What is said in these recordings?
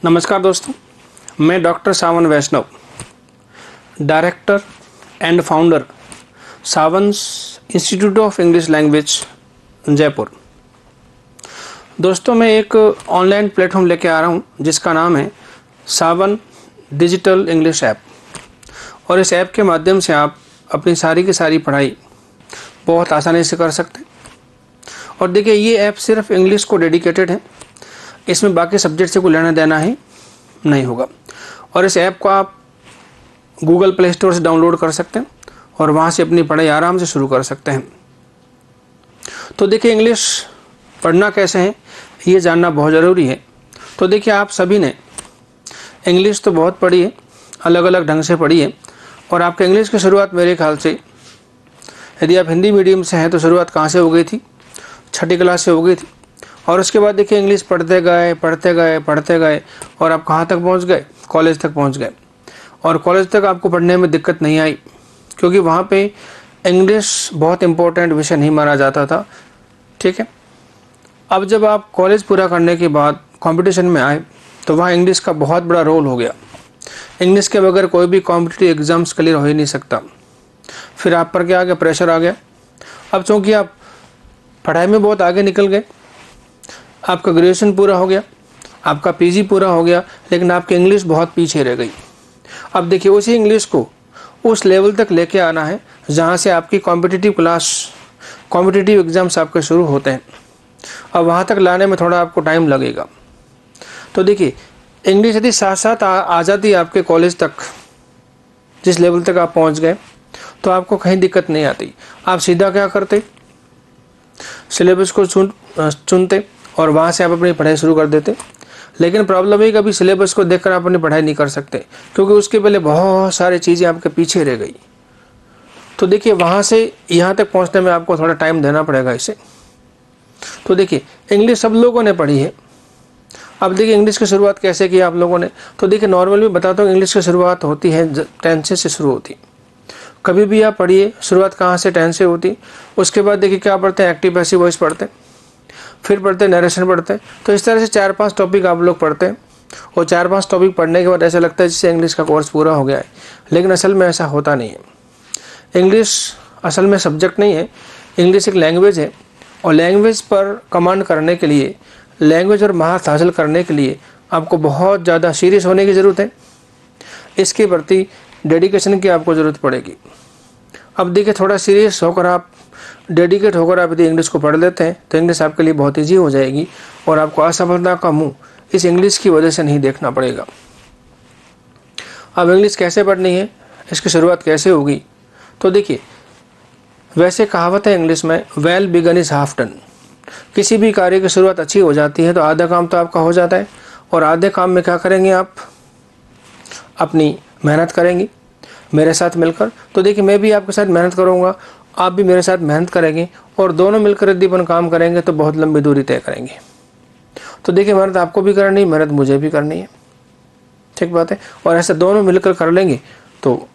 नमस्कार दोस्तों, मैं doctor Sawan Vaishnav, director and founder Sawan's institute of English language Jaipur. दोस्तों, मैं एक ऑनलाइन प्लेटफॉर्म लेके आ रहा हूँ जिसका नाम है सावन डिजिटल इंग्लिश ऐप। और इस ऐप के माध्यम से आप अपनी सारी की सारी पढ़ाई बहुत आसानी से कर सकते हैं। और देखिए, ये ऐप सिर्फ इंग्लिश को डेडिकेटेड है, इसमें बाकी सब्जेक्ट से कोई लेना देना ही नहीं होगा। और इस ऐप को आप गूगल प्ले स्टोर से डाउनलोड कर सकते हैं और वहाँ से अपनी पढ़ाई आराम से शुरू कर सकते हैं। तो देखिए, इंग्लिश पढ़ना कैसे है ये जानना बहुत ज़रूरी है। तो देखिए, आप सभी ने इंग्लिश तो बहुत पढ़ी है, अलग अलग ढंग से पढ़ी है। और आपके इंग्लिश की शुरुआत मेरे ख्याल से, यदि आप हिंदी मीडियम से हैं तो शुरुआत कहाँ से हो गई थी? छठी क्लास से हो गई थी। और उसके बाद देखिए, इंग्लिश पढ़ते गए और आप कहाँ तक पहुँच गए? कॉलेज तक पहुँच गए। और कॉलेज तक आपको पढ़ने में दिक्कत नहीं आई, क्योंकि वहाँ पे इंग्लिश बहुत इम्पोर्टेंट विषय नहीं माना जाता था। ठीक है। अब जब आप कॉलेज पूरा करने के बाद कंपटीशन में आए तो वहाँ इंग्लिश का बहुत बड़ा रोल हो गया। इंग्लिश के बगैर कोई भी कॉम्पिटिटिव एग्जाम्स क्लियर हो ही नहीं सकता। फिर आप पर क्या आ गया? प्रेशर आ गया। अब चूँकि आप पढ़ाई में बहुत आगे निकल गए, आपका ग्रेजुएशन पूरा हो गया, आपका पीजी पूरा हो गया, लेकिन आपकी इंग्लिश बहुत पीछे रह गई। अब देखिए, उसी इंग्लिश को उस लेवल तक लेके आना है जहाँ से आपकी कॉम्पिटिटिव एग्जाम्स आपके शुरू होते हैं। अब वहाँ तक लाने में थोड़ा आपको टाइम लगेगा। तो देखिए, इंग्लिश यदि साथ साथ आ जाती है आपके कॉलेज तक, जिस लेवल तक आप पहुँच गए, तो आपको कहीं दिक्कत नहीं आती। आप सीधा क्या करते? सिलेबस को चुनते और वहाँ से आप अपनी पढ़ाई शुरू कर देते। लेकिन प्रॉब्लम है कि अभी सिलेबस को देखकर आप अपनी पढ़ाई नहीं कर सकते, क्योंकि उसके पहले बहुत सारी चीज़ें आपके पीछे रह गई। तो देखिए, वहाँ से यहाँ तक पहुँचने में आपको थोड़ा टाइम देना पड़ेगा इसे। तो देखिए, इंग्लिश सब लोगों ने पढ़ी है। अब देखिए, इंग्लिश की शुरुआत कैसे की आप लोगों ने? तो देखिए, नॉर्मली बताता हूँ, इंग्लिश की शुरुआत होती है टेंसेस से शुरू होती। कभी भी आप पढ़िए, शुरुआत कहाँ से? टेंस से होती। उसके बाद देखिए क्या पढ़ते हैं? एक्टिव पैसिव वॉइस पढ़ते हैं, फिर पढ़ते हैं नरेशन पढ़ते हैं। तो इस तरह से 4-5 टॉपिक आप लोग पढ़ते हैं। और 4-5 टॉपिक पढ़ने के बाद ऐसा लगता है जैसे इंग्लिश का कोर्स पूरा हो गया है, लेकिन असल में ऐसा होता नहीं है। इंग्लिश असल में सब्जेक्ट नहीं है, इंग्लिश एक लैंग्वेज है। और लैंग्वेज पर कमांड करने के लिए, लैंग्वेज और महारत हासिल करने के लिए आपको बहुत ज़्यादा सीरियस होने की ज़रूरत है। इसके प्रति डेडिकेशन की आपको ज़रूरत पड़ेगी। अब देखिए, थोड़ा सीरियस होकर आप, डेडिकेट होकर आप यदि इंग्लिश को पढ़ लेते हैं तो इंग्लिश आपके लिए बहुत ईजी हो जाएगी और आपको असफलता का मुंह इस इंग्लिश की वजह से नहीं देखना पड़ेगा। अब इंग्लिश कैसे पढ़नी है, इसकी शुरुआत कैसे होगी? तो देखिए, वैसे कहावत है इंग्लिश में, well begun is half done. किसी भी कार्य की शुरुआत अच्छी हो जाती है तो आधा काम तो आपका हो जाता है। और आधे काम में क्या करेंगे? आप अपनी मेहनत करेंगी मेरे साथ मिलकर। तो देखिए, मैं भी आपके साथ मेहनत करूँगा, आप भी मेरे साथ मेहनत करेंगे, और दोनों मिलकर यदि अपन काम करेंगे तो बहुत लंबी दूरी तय करेंगे। तो देखिए, मेहनत आपको भी करनी है, मेहनत मुझे भी करनी है। ठीक बात है। और ऐसे दोनों मिलकर कर लेंगे तो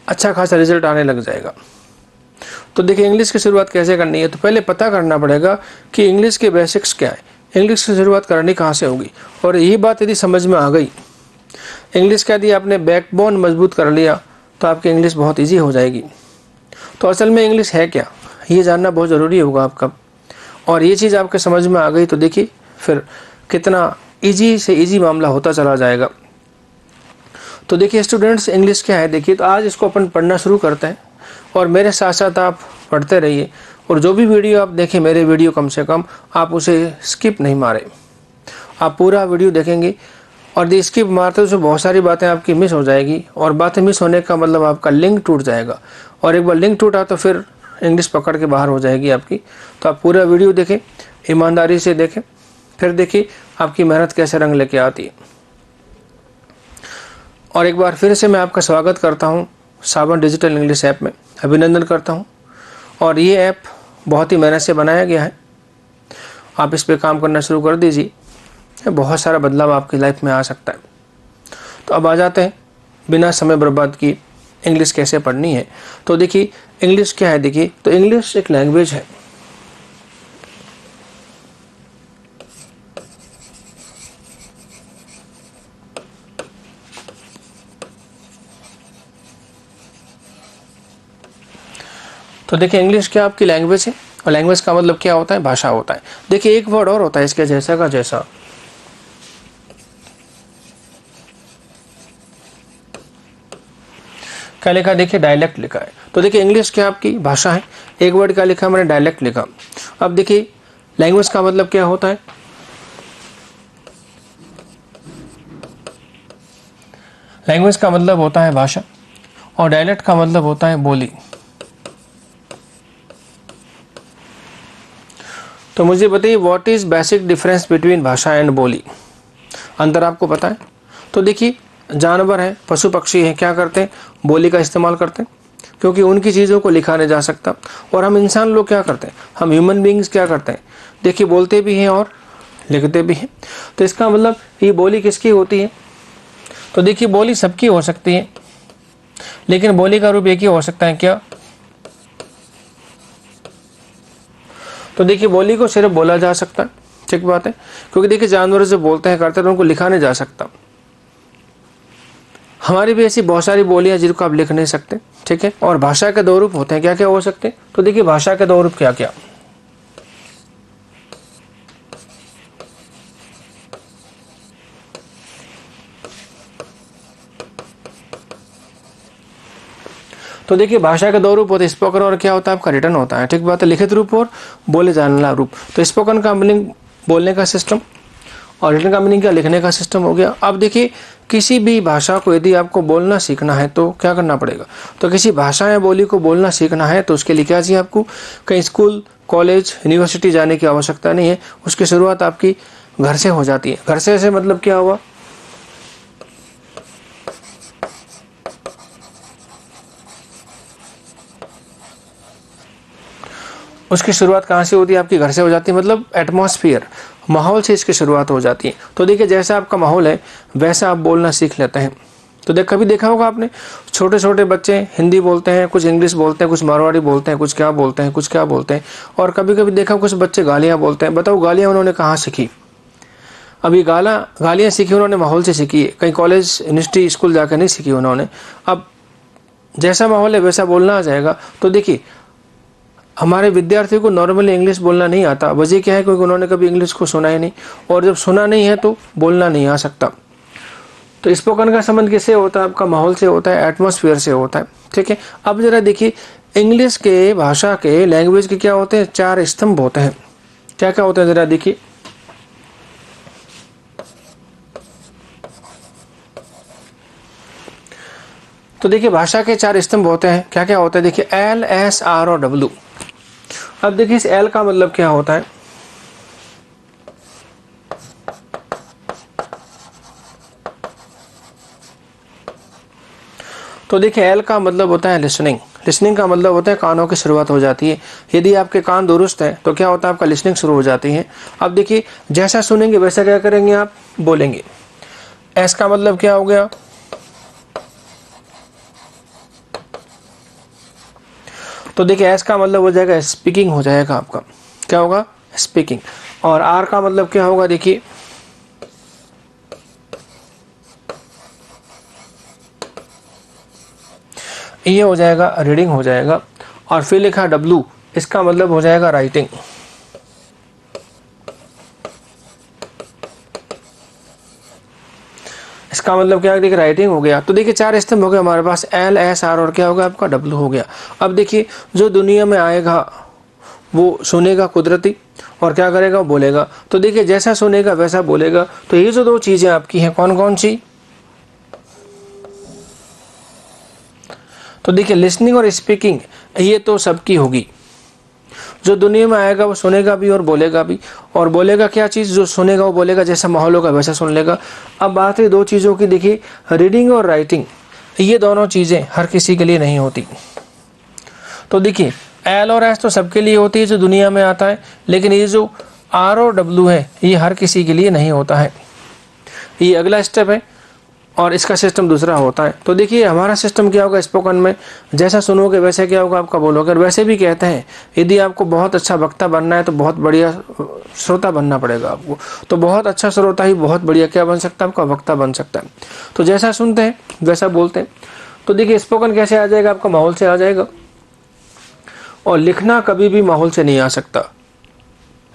अच्छा खासा रिजल्ट आने लग जाएगा। तो देखिए, इंग्लिश की शुरुआत कैसे करनी है? तो पहले पता करना पड़ेगा कि इंग्लिश के बेसिक्स क्या है, इंग्लिश की शुरुआत करनी कहाँ से होगी। और यही बात यदि समझ में आ गई, इंग्लिश का यदि आपने बैकबोन मजबूत कर लिया तो आपकी इंग्लिश बहुत ईजी हो जाएगी। तो असल में इंग्लिश है क्या, ये जानना बहुत ज़रूरी होगा आपका। और ये चीज़ आपके समझ में आ गई तो देखिए, फिर कितना इजी से इजी मामला होता चला जाएगा। तो देखिए स्टूडेंट्स, इंग्लिश क्या है देखिए, तो आज इसको अपन पढ़ना शुरू करते हैं और मेरे साथ साथ आप पढ़ते रहिए। और जो भी वीडियो आप देखें, मेरे वीडियो कम से कम आप उसे स्किप नहीं मारें, आप पूरा वीडियो देखेंगे। और यदि स्किप मारते तो उसमें बहुत सारी बातें आपकी मिस हो जाएगी, और बातें मिस होने का मतलब आपका लिंक टूट जाएगा। और एक बार लिंक टूटा तो फिर इंग्लिश पकड़ के बाहर हो जाएगी आपकी। तो आप पूरा वीडियो देखें, ईमानदारी से देखें, फिर देखिए आपकी मेहनत कैसे रंग लेके आती है। और एक बार फिर से मैं आपका स्वागत करता हूँ सावन डिजिटल इंग्लिश ऐप में, अभिनंदन करता हूँ। और ये ऐप बहुत ही मेहनत से बनाया गया है, आप इस पर काम करना शुरू कर दीजिए, बहुत सारा बदलाव आपकी लाइफ में आ सकता है। तो अब आ जाते हैं बिना समय बर्बाद किए इंग्लिश कैसे पढ़नी है। तो देखिए, इंग्लिश क्या है? देखिए, तो इंग्लिश एक लैंग्वेज है। तो देखिए इंग्लिश क्या आपकी लैंग्वेज है, और लैंग्वेज का मतलब क्या होता है, भाषा होता है। देखिए एक वर्ड और होता है इसके जैसा का जैसा, क्या लिखा है, देखिए डायलेक्ट लिखा है। तो देखिए इंग्लिश क्या आपकी भाषा है, एक वर्ड क्या लिखा मैंने, डायलेक्ट लिखा। अब देखिए लैंग्वेज का मतलब क्या होता है, लैंग्वेज का मतलब होता है भाषा, और डायलेक्ट का मतलब होता है बोली। तो मुझे बताइए what is basic difference between भाषा एंड बोली, अंतर आपको पता है? तो देखिए जानवर हैं, पशु पक्षी हैं, क्या करते हैं, बोली का इस्तेमाल करते हैं, क्योंकि उनकी चीज़ों को लिखा नहीं जा सकता। और हम इंसान लोग क्या करते हैं, हम ह्यूमन बींग्स क्या करते हैं, देखिए बोलते भी हैं और लिखते भी हैं। तो इसका मतलब ये बोली किसकी होती है, तो देखिए बोली सबकी हो सकती है, लेकिन बोली का रूप एक ही हो सकता है, क्या? तो देखिए बोली को सिर्फ बोला जा सकता है, ठीक बात है, क्योंकि देखिए जानवर जो बोलते हैं करते हैं उनको लिखा नहीं जा सकता। हमारी भी ऐसी बहुत सारी बोलियां जिनको आप लिख नहीं सकते, ठीक है। और भाषा के दो रूप होते हैं, क्या क्या हो सकते हैं, तो देखिए भाषा के दो रूप क्या क्या, तो देखिए भाषा के दो रूप होते हैं, स्पोकन और क्या होता है आपका रिटन होता है, ठीक बात है, लिखित रूप और बोले जाने वाला रूप। तो स्पोकन का मीनिंग बोलने का सिस्टम, और रिटन का मीनिंग क्या, लिखने का सिस्टम हो गया। अब देखिए किसी भी भाषा को यदि आपको बोलना सीखना है तो क्या करना पड़ेगा, तो किसी भाषा या बोली को बोलना सीखना है तो उसके लिए क्या चाहिए आपको, कहीं स्कूल कॉलेज यूनिवर्सिटी जाने की आवश्यकता नहीं है, उसकी शुरुआत आपकी घर से हो जाती है। घर से मतलब क्या हुआ, उसकी शुरुआत कहाँ से होती है, आपके घर से हो जाती है, मतलब एटमॉस्फेयर, माहौल से इसकी शुरुआत हो जाती है। तो देखिए जैसा आपका माहौल है वैसा आप बोलना सीख लेते हैं। तो कभी देखा होगा आपने, छोटे छोटे बच्चे हिंदी बोलते हैं, कुछ इंग्लिश बोलते हैं, कुछ मारवाड़ी बोलते हैं, कुछ क्या बोलते हैं, कुछ क्या बोलते हैं, और कभी कभी देखा कुछ बच्चे गालियाँ बोलते हैं। बताओ गालियाँ उन्होंने कहाँ सीखी, अभी गालियाँ सीखी उन्होंने माहौल से सीखी है, कहीं कॉलेज यूनिवर्सिटी स्कूल जाकर नहीं सीखी उन्होंने। अब जैसा माहौल है वैसा बोलना आ जाएगा। तो देखिए हमारे विद्यार्थियों को नॉर्मली इंग्लिश बोलना नहीं आता, वजह क्या है, क्योंकि उन्होंने कभी इंग्लिश को सुना ही नहीं, और जब सुना नहीं है तो बोलना नहीं आ सकता। तो स्पोकन का संबंध किससे होता है, आपका माहौल से होता है, एटमॉस्फेयर से होता है, ठीक है। अब जरा देखिए इंग्लिश के भाषा के लैंग्वेज के क्या होते हैं, चार स्तंभ होते हैं, क्या क्या होते हैं जरा देखिए। तो देखिए भाषा के चार स्तंभ होते हैं, क्या क्या होता है, देखिए एल एस आर और डब्ल्यू। अब देखिए इस एल का मतलब क्या होता है, तो देखिए एल का मतलब होता है लिसनिंग, लिसनिंग का मतलब होता है कानों की शुरुआत हो जाती है। यदि आपके कान दुरुस्त है तो क्या होता है, आपका लिसनिंग शुरू हो जाती है। अब देखिए जैसा सुनेंगे वैसा क्या करेंगे, आप बोलेंगे। एस का मतलब क्या हो गया, तो देखिए एस का मतलब हो जाएगा स्पीकिंग, हो जाएगा आपका, क्या होगा, स्पीकिंग। और आर का मतलब क्या होगा, देखिए ये हो जाएगा रीडिंग हो जाएगा। और फिर लिखा डब्लू, इसका मतलब हो जाएगा राइटिंग। इसका मतलब क्या है, देखिए राइटिंग हो गया। तो देखिए चार स्तंभ हो गए हमारे पास, एल एस आर और क्या होगा आपका डब्लू हो गया। अब देखिए जो दुनिया में आएगा वो सुनेगा कुदरती, और क्या करेगा, वो बोलेगा। तो देखिए जैसा सुनेगा वैसा बोलेगा। तो ये जो दो चीजें आपकी हैं कौन कौन सी, तो देखिए लिसनिंग और स्पीकिंग ये तो सबकी होगी। जो दुनिया में आएगा वो सुनेगा भी और बोलेगा भी। और बोलेगा क्या चीज़, जो सुनेगा वो बोलेगा, जैसा माहौल होगा वैसा सुन लेगा। अब बात है दो चीज़ों की, देखिए रीडिंग और राइटिंग, ये दोनों चीज़ें हर किसी के लिए नहीं होती। तो देखिए एल और एस तो सबके लिए होती है जो दुनिया में आता है, लेकिन ये जो आर और डब्ल्यू है ये हर किसी के लिए नहीं होता है। ये अगला स्टेप है और इसका सिस्टम दूसरा होता है। तो देखिए हमारा सिस्टम क्या होगा स्पोकन में, जैसा सुनोगे वैसे क्या होगा आपका बोलोगे। और वैसे भी कहते हैं यदि आपको बहुत अच्छा वक्ता बनना है तो बहुत बढ़िया श्रोता बनना पड़ेगा आपको। तो बहुत अच्छा श्रोता ही बहुत बढ़िया क्या बन सकता है, आपका वक्ता बन सकता है। तो जैसा सुनते हैं वैसा बोलते हैं। तो देखिए स्पोकन कैसे आ जाएगा, आपका माहौल से आ जाएगा। और लिखना कभी भी माहौल से नहीं आ सकता,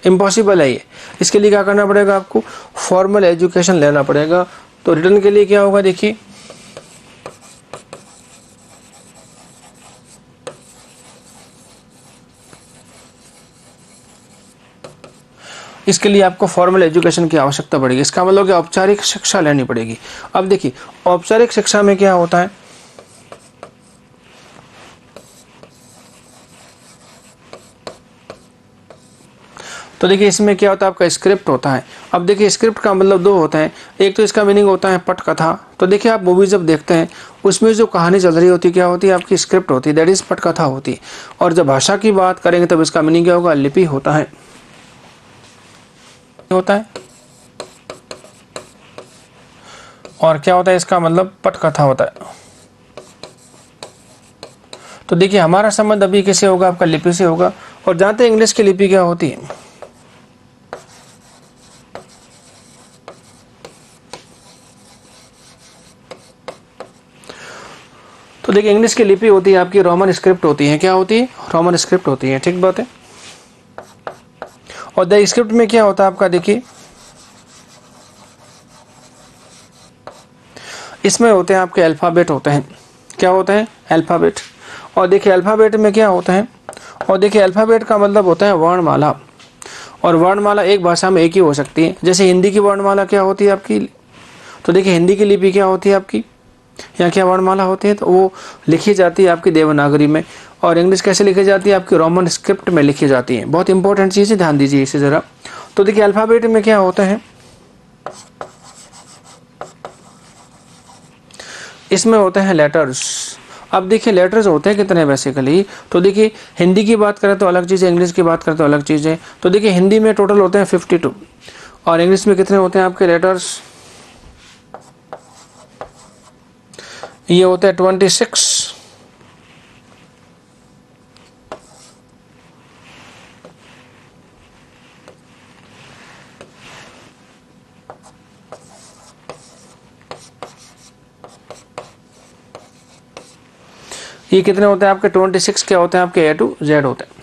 इम्पॉसिबल है ये। इसके लिए क्या करना पड़ेगा आपको, फॉर्मल एजुकेशन लेना पड़ेगा। तो रिटर्न के लिए क्या होगा, देखिए इसके लिए आपको फॉर्मल एजुकेशन की आवश्यकता पड़ेगी। इसका मतलब कि औपचारिक शिक्षा लेनी पड़ेगी। अब देखिए औपचारिक शिक्षा में क्या होता है, तो देखिए इसमें क्या होता है, आपका स्क्रिप्ट होता है। अब देखिए स्क्रिप्ट का मतलब दो होता है, एक तो इसका मीनिंग होता है पटकथा। तो देखिए आप मूवी जब देखते हैं उसमें जो कहानी चल रही होती है क्या होती है, आपकी स्क्रिप्ट होती है, दैट इज पटकथा होती है। और जब भाषा की बात करेंगे तब इसका मीनिंग क्या होगा, लिपि होता है, और क्या होता है इसका मतलब पटकथा होता है। तो देखिए हमारा संबंध अभी किससे होगा, आपका लिपि से होगा। और जानते हैं इंग्लिश की लिपि क्या होती है, तो देखिए इंग्लिश की लिपि होती है आपकी रोमन स्क्रिप्ट होती है, क्या होती है, रोमन स्क्रिप्ट होती है, ठीक बात है। और द स्क्रिप्ट में क्या होता है आपका, देखिए इसमें होते हैं आपके अल्फ़ाबेट होते हैं, क्या होते हैं, अल्फ़ाबेट। और देखिए अल्फ़ाबेट में क्या होता है, और देखिए अल्फ़ाबेट का मतलब होता है वर्णमाला। और वर्णमाला एक भाषा में एक ही हो सकती है, जैसे हिंदी की वर्णमाला क्या होती है आपकी, तो देखिए हिंदी की लिपि क्या होती है आपकी, यहाँ क्या वर्णमाला होती है, तो वो लिखी जाती है आपकी देवनागरी में। और इंग्लिश कैसे लिखी जाती है, आपकी रोमन स्क्रिप्ट में लिखी जाती है। बहुत इंपॉर्टेंट चीज़ है, ध्यान दीजिए इसे ज़रा। तो देखिए अल्फ़ाबेट में क्या होता है, इसमें होते हैं लेटर्स। अब देखिए लेटर्स होते हैं कितने बेसिकली, तो देखिए हिंदी की बात करें तो अलग चीज़ है, इंग्लिश की बात करें तो अलग चीज़ है। तो देखिए हिंदी में टोटल होते हैं 52 और इंग्लिश में कितने होते हैं आपके लेटर्स, ये होते हैं 26। ये कितने होते हैं आपके 26 क्या होते हैं आपके A to Z होते हैं।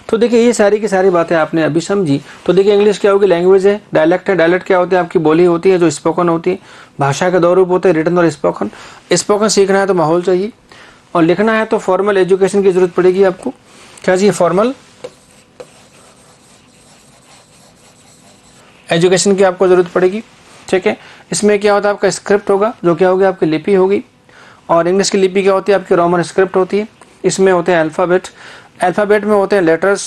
तो देखिए ये सारी की सारी बातें आपने अभी समझी। तो देखिए इंग्लिश क्या होगी, लैंग्वेज है, डायलेक्ट है, डायलेक्ट क्या होती है आपकी बोली होती है जो स्पोकन होती है। भाषा के दो रूप होते हैं, रिटन और स्पोकन। स्पोकन सीखना है तो माहौल चाहिए, और लिखना है तो फॉर्मल एजुकेशन की जरूरत पड़ेगी आपको। क्या चाहिए, फॉर्मल एजुकेशन की आपको जरूरत पड़ेगी, ठीक है। इसमें क्या होता है आपका स्क्रिप्ट होगा जो क्या होगी आपकी लिपि होगी। और इंग्लिश की लिपि क्या होती है आपकी रोमन स्क्रिप्ट होती है। इसमें होते हैं अल्फ़ाबेट, अल्फ़ाबेट में होते हैं लेटर्स,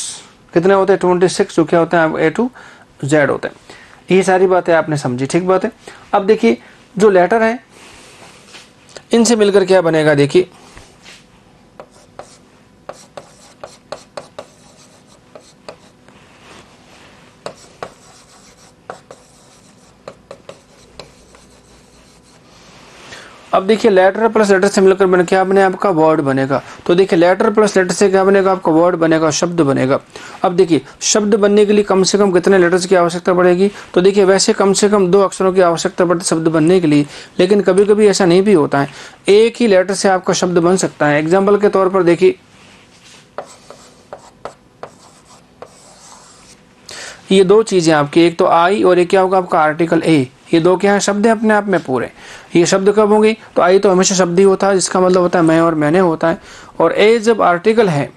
कितने होते हैं 26 जो क्या होते हैं A to Z होते हैं। ये सारी बातें आपने समझी, ठीक बात है। अब देखिए जो लेटर हैं इनसे मिलकर क्या बनेगा, देखिए अब देखिए लेटर प्लस लेटर से मिलकर बने क्या बने आपका वर्ड बनेगा। तो देखिए लेटर प्लस लेटर से क्या बनेगा आपका वर्ड बनेगा, शब्द बनेगा। अब देखिए शब्द बनने के लिए कम से कम कितने लेटर्स की आवश्यकता पड़ेगी, तो देखिए वैसे कम से कम 2 अक्षरों की आवश्यकता पड़ती है शब्द बनने के लिए, लेकिन कभी कभी ऐसा नहीं भी होता है, एक ही लेटर से आपका शब्द बन सकता है। एग्जाम्पल के तौर पर देखिए ये दो चीजें आपकी, एक तो आई और एक क्या होगा आपका आर्टिकल ए, ये दो क्या है, शब्द है अपने आप में पूरे। ये शब्द कब होंगे, तो आई तो हमेशा शब्द ही होता है जिसका मतलब होता है मैं और मैंने होता है, और ए जब आर्टिकल है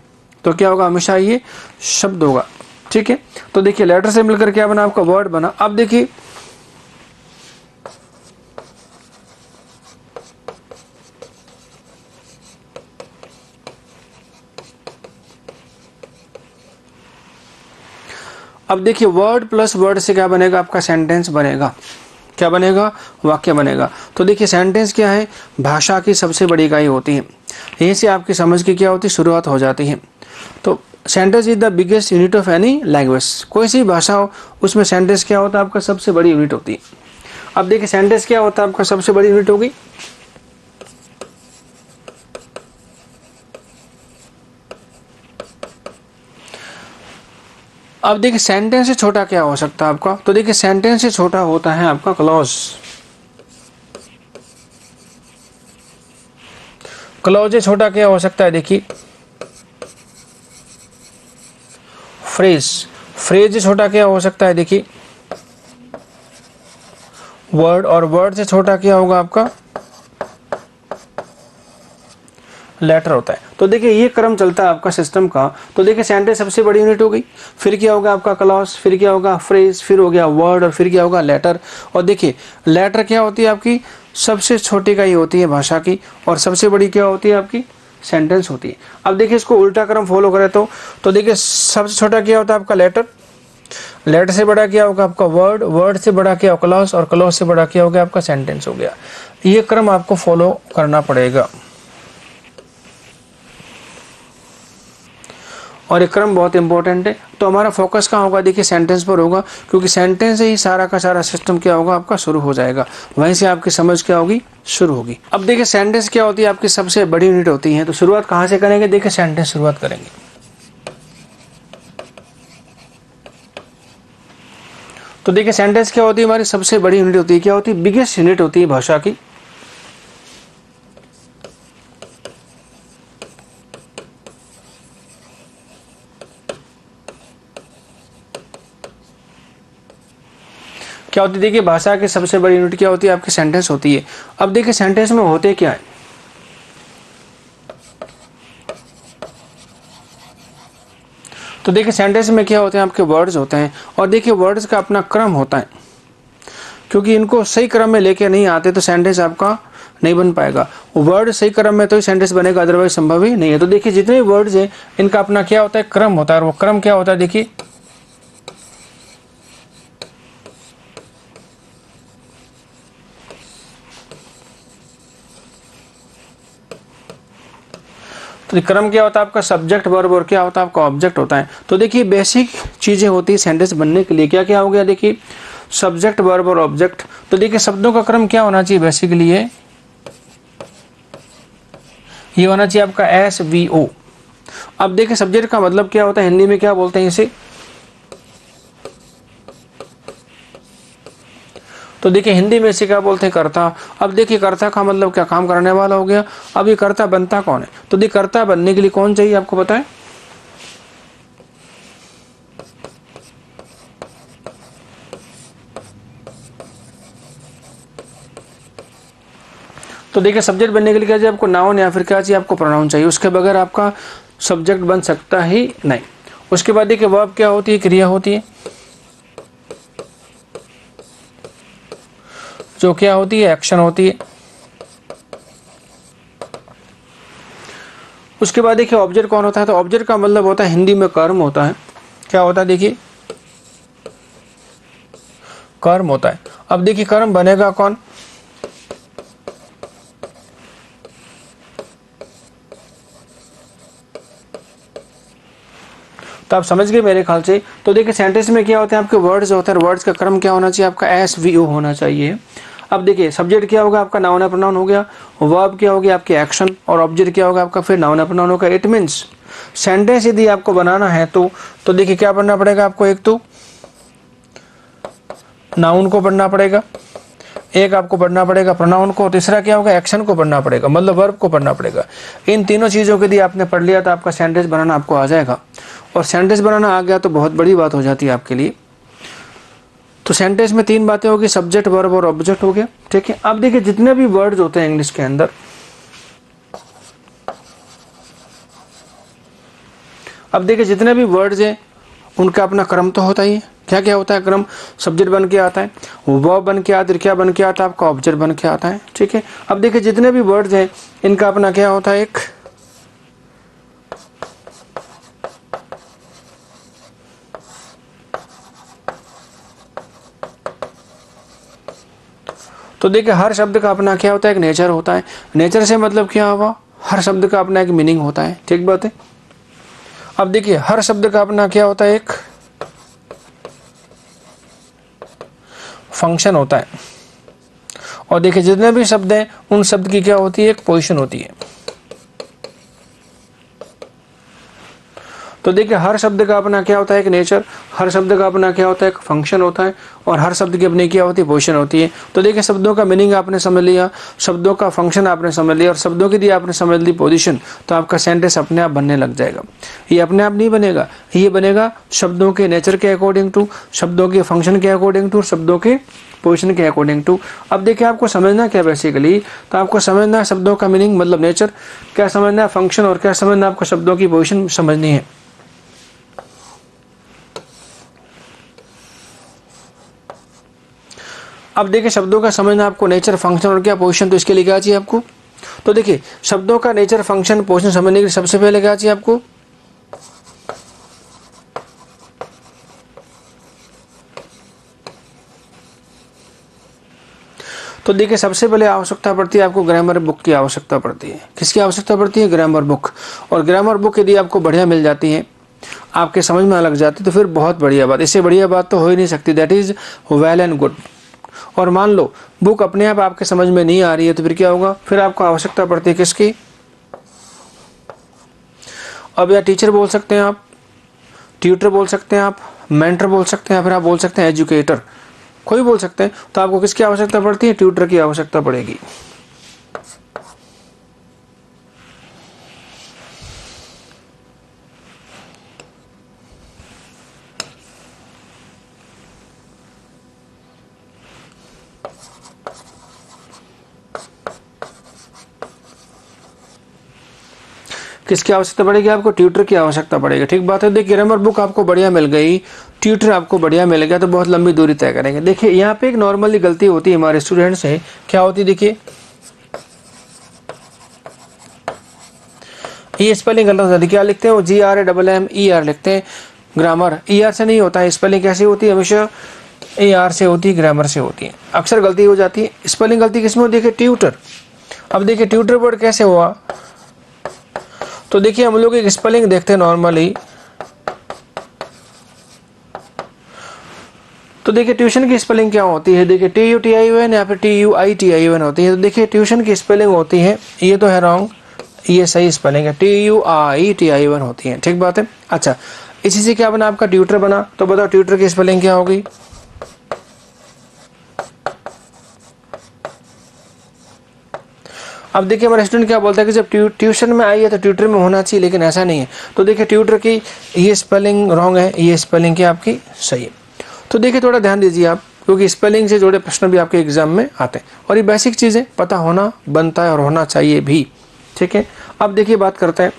तो क्या होगा, हमेशा ये शब्द होगा, ठीक है। तो देखिए लेटर से मिलकर क्या बना आपका वर्ड बना। अब देखिए अब देखिए वर्ड प्लस वर्ड से क्या बनेगा आपका सेंटेंस बनेगा, क्या बनेगा, वाक्य बनेगा। तो देखिए सेंटेंस क्या है, भाषा की सबसे बड़ी इकाई होती है, यहीं से आपकी समझ की क्या होती है, शुरुआत हो जाती है। तो sentence is the biggest unit of any language, कोई सी भाषा हो उसमें सेंटेंस क्या होता है आपका सबसे बड़ी यूनिट होती है। अब देखिए सेंटेंस क्या होता है आपका सबसे बड़ी यूनिट होगी, अब देखिए सेंटेंस से छोटा क्या हो सकता है आपका, तो देखिए सेंटेंस से छोटा होता है आपका क्लॉज। क्लॉज से छोटा क्या हो सकता है, देखिए फ्रेज, फ्रेज से छोटा क्या हो सकता है, देखिए वर्ड, और वर्ड से छोटा क्या होगा आपका लेटर होता है। तो देखिए ये क्रम चलता है आपका सिस्टम का। तो देखिए सेंटेंस सबसे बड़ी यूनिट हो गई, फिर क्या होगा आपका क्लॉज, फिर क्या होगा फ्रेज, फिर हो गया वर्ड, और फिर क्या होगा लेटर। और देखिए लेटर क्या होती है आपकी सबसे छोटी का ही होती है भाषा की, और सबसे बड़ी क्या होती है आपकी सेंटेंस होती है। अब देखिए इसको उल्टा क्रम फॉलो करें तो देखिए सबसे छोटा क्या होता है आपका लेटर, लेटर से बड़ा क्या होगा आपका वर्ड, वर्ड से बड़ा क्या क्लॉज, और क्लॉज से बड़ा क्या हो गया आपका सेंटेंस हो गया। ये क्रम आपको फॉलो करना पड़ेगा, और ये क्रम बहुत इंपॉर्टेंट है। तो हमारा फोकस कहाँ होगा, देखिए सेंटेंस पर होगा, क्योंकि सेंटेंस से ही सारा का सारा सिस्टम क्या होगा आपका शुरू हो जाएगा, वहीं से आपकी समझ क्या होगी शुरू होगी। अब देखिए सेंटेंस क्या होती है आपकी सबसे बड़ी यूनिट होती है। तो शुरुआत कहाँ से करेंगे, देखिए सेंटेंस शुरुआत करेंगे। तो देखिए सेंटेंस क्या होती है हमारी सबसे बड़ी यूनिट होती है, क्या होती है बिगेस्ट यूनिट होती है भाषा की। क्या होती है, देखिए भाषा की सबसे बड़ी यूनिट क्या होती है आपकी सेंटेंस होती है। अब देखिए सेंटेंस में होते क्या है, तो देखिए सेंटेंस में क्या होते हैं आपके वर्ड्स होते हैं, और देखिए वर्ड्स का अपना क्रम होता है, क्योंकि इनको सही क्रम में लेके नहीं आते तो सेंटेंस आपका नहीं बन पाएगा। वर्ड सही क्रम में तो ही सेंटेंस बनेगा, अदरवाइज संभव ही नहीं है। तो देखिए जितने भी वर्ड्स हैं इनका अपना क्या होता है क्रम होता है, और वो क्रम क्या होता है देखिए तो क्रम क्या होता है आपका सब्जेक्ट वर्ब, और क्या होता है आपका ऑब्जेक्ट होता है। तो देखिए बेसिक चीजें होती है सेंटेंस बनने के लिए, क्या क्या हो गया देखिए सब्जेक्ट वर्ब और ऑब्जेक्ट। तो देखिए शब्दों का क्रम क्या होना चाहिए बेसिकली ये होना चाहिए आपका SVO। अब देखिए सब्जेक्ट का मतलब क्या होता है, हिंदी में क्या बोलते हैं इसे, तो देखिए हिंदी में इसे क्या बोलते हैं कर्ता। अब देखिए कर्ता का मतलब क्या काम करने वाला हो गया। अब ये कर्ता बनता कौन है, तो देखिए कर्ता बनने के लिए कौन चाहिए आपको पता है, तो देखिए सब्जेक्ट बनने के लिए क्या चाहिए आपको नाउन, या फिर क्या चाहिए आपको प्रोनाउन चाहिए, उसके बगैर आपका सब्जेक्ट बन सकता ही नहीं। उसके बाद देखिए वर्ब क्या होती है, क्रिया होती है, जो क्या होती है एक्शन होती है। उसके बाद देखिए ऑब्जेक्ट कौन होता है, तो ऑब्जेक्ट का मतलब होता है हिंदी में कर्म होता है। क्या होता है देखिए कर्म होता है। अब देखिए कर्म बनेगा कौन, तो आप समझ गए मेरे ख्याल से। तो देखिए सेंटेंस में क्या होते हैं आपके वर्ड्स होते हैं, वर्ड्स का क्रम क्या होना चाहिए आपका SVO होना चाहिए। अब देखिए सब्जेक्ट क्या होगा आपका नाउन या प्रोनाउन हो गया, वर्ब क्या होगी आपकी एक्शन, और ऑब्जेक्ट क्या होगा आपका फिर नाउन या प्रोनाउन होगा। इट मींस सेंटेंस यदि आपको बनाना है तो देखिए क्या पढ़ना पड़ेगा आपको, एक तो नाउन को पढ़ना पड़ेगा, एक आपको पढ़ना पड़ेगा प्रोनाउन को, तीसरा क्या होगा एक्शन को पढ़ना पड़ेगा, मतलब वर्ब को पढ़ना पड़ेगा। इन तीनों चीज़ों के यदि आपने पढ़ लिया तो आपका सेंटेंस बनाना आपको आ जाएगा, और सेंटेंस बनाना आ गया तो बहुत बड़ी बात हो जाती है आपके लिए। तो सेंटेंस में तीन बातें होगी, सब्जेक्ट वर्ब और ऑब्जेक्ट हो गया, ठीक है। अब देखिए जितने भी वर्ड्स होते हैं इंग्लिश के अंदर, अब देखिए जितने भी वर्ड्स हैं उनका अपना क्रम तो होता ही है। क्या क्या होता है क्रम, सब्जेक्ट बन के आता है, वर्ब बन के आता है, क्या बन के आता है आपका ऑब्जेक्ट बन के आता है, ठीक है। अब देखिए जितने भी वर्ड्स हैं इनका अपना क्या होता है एक तो देखिए हर शब्द का अपना क्या होता है एक नेचर होता है। नेचर से मतलब क्या हुआ, हर शब्द का अपना एक मीनिंग होता है, ठीक बात है। अब देखिए हर शब्द का अपना क्या होता है एक फंक्शन होता है, और देखिए जितने भी शब्द हैं उन शब्द की क्या होती है एक पोजीशन होती है। तो देखिए हर शब्द का अपना क्या होता है, एक नेचर, हर शब्द का अपना क्या होता है, एक फंक्शन होता है, और हर शब्द की अपनी क्या होती है, पोजीशन होती है। तो देखिए शब्दों का मीनिंग आपने समझ लिया, शब्दों का फंक्शन आपने समझ लिया, और शब्दों की दी आपने समझ ली पोजीशन, तो आपका सेंटेंस अपने आप बनने लग जाएगा। ये अपने आप नहीं बनेगा, ये बनेगा शब्दों के नेचर के अकॉर्डिंग टू, शब्दों के फंक्शन के अकॉर्डिंग टू, शब्दों के पोजीशन के अकॉर्डिंग टू। अब देखिए आपको समझना क्या बेसिकली, तो आपको समझना है शब्दों का मीनिंग मतलब नेचर, क्या समझना है फंक्शन, और क्या समझना है आपको शब्दों की पोजीशन समझनी है। अब देखिए शब्दों का समझना आपको नेचर, फंक्शन और क्या पोजीशन, तो इसके लिए क्या चाहिए आपको, तो देखिए शब्दों का नेचर, फंक्शन, पोजीशन समझने के लिए सबसे पहले क्या चाहिए आपको, तो देखिए सबसे पहले आवश्यकता पड़ती है आपको ग्रामर बुक की आवश्यकता पड़ती है। किसकी आवश्यकता पड़ती है, ग्रामर बुक। और ग्रामर बुक यदि आपको बढ़िया मिल जाती है, आपके समझ में लग जाती, तो फिर बहुत बढ़िया बात, इससे बढ़िया बात तो हो ही नहीं सकती, that is well and good. और मान लो बुक अपने आप आपके समझ में नहीं आ रही है, तो फिर क्या होगा, फिर आपको आवश्यकता पड़ती है किसकी, अब या टीचर बोल सकते हैं आप, ट्यूटर बोल सकते हैं आप, मेंटर बोल सकते हैं, फिर आप बोल सकते हैं एजुकेटर, कोई बोल सकते हैं। तो आपको किसकी आवश्यकता पड़ती है, ट्यूटर की आवश्यकता पड़ेगी। किसकी आवश्यकता पड़ेगी आपको, ट्यूटर की आवश्यकता पड़ेगी। ठीक बात है। देखिए ग्रामर बुक आपको बढ़िया मिल गई, ट्यूटर आपको बढ़िया मिल गया, तो बहुत लंबी दूरी तय करेंगे। देखिए यहाँ पे एक नॉर्मली गलती होती है हमारे स्टूडेंट से, क्या होती है, देखिए ये स्पेलिंग गलत होती है। क्या लिखते हैं वो, GRAMMER लिखते हैं, ग्रामर ER से नहीं होता है। स्पेलिंग कैसी होती है, हमेशा AR से होती है, ग्रामर से होती है। अक्सर गलती हो जाती है। स्पेलिंग गलती किसमें होती है, ट्यूटर। अब देखिए ट्यूटर वर्ड कैसे हुआ, तो देखिए हम लोग एक स्पेलिंग देखते हैं नॉर्मली, तो देखिए ट्यूशन की स्पेलिंग क्या होती है, देखिए TUTION या फिर TUITION होती है। तो देखिए ट्यूशन की स्पेलिंग होती है, ये तो है रॉन्ग, ये सही स्पेलिंग है, TUITION होती है। ठीक बात है। अच्छा इसी से क्या बना, आपका ट्यूटर बना। तो बताओ ट्यूटर की स्पेलिंग क्या होगी, अब देखिए हमारा स्टूडेंट क्या बोलता है कि जब ट्यूशन में आई है तो ट्यूटर में होना चाहिए, लेकिन ऐसा नहीं है। तो देखिए ट्यूटर की ये स्पेलिंग रॉन्ग है, ये स्पेलिंग क्या आपकी सही है। तो देखिए थोड़ा ध्यान दीजिए आप, क्योंकि स्पेलिंग से जुड़े प्रश्न भी आपके एग्जाम में आते हैं, और ये बेसिक चीज़ें पता होना बनता है और होना चाहिए भी। ठीक है। अब देखिए बात करते हैं,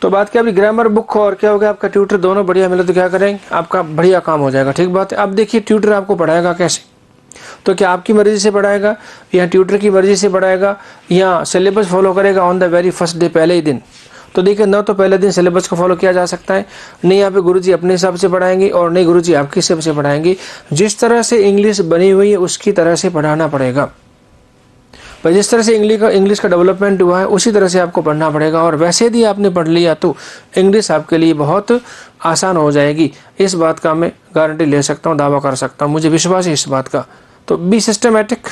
तो बात क्या, अभी ग्रामर बुक और क्या हो गया आपका ट्यूटर दोनों बढ़िया मिले, तो क्या करेंगे, आपका बढ़िया काम हो जाएगा। ठीक बात है। अब देखिए ट्यूटर आपको पढ़ाएगा कैसे, तो क्या आपकी मर्जी से पढ़ाएगा या ट्यूटर की मर्जी से पढ़ाएगा, या सिलेबस फॉलो करेगा on the very first day, पहले ही दिन। तो देखिए ना तो पहले दिन सिलेबस को फॉलो किया जा सकता है, नहीं यहाँ पे गुरुजी अपने हिसाब से पढ़ाएंगे, और नहीं गुरुजी आपके हिसाब से पढ़ाएंगे। जिस तरह से इंग्लिश बनी हुई है उसकी तरह से पढ़ाना पड़ेगा, पर जिस तरह से इंग्लिश का डेवलपमेंट हुआ है उसी तरह से आपको पढ़ना पड़ेगा। और वैसे यदि आपने पढ़ लिया तो इंग्लिश आपके लिए बहुत आसान हो जाएगी, इस बात का मैं गारंटी ले सकता हूँ, दावा कर सकता हूँ, मुझे विश्वास है इस बात का। तो बी सिस्टमेटिक,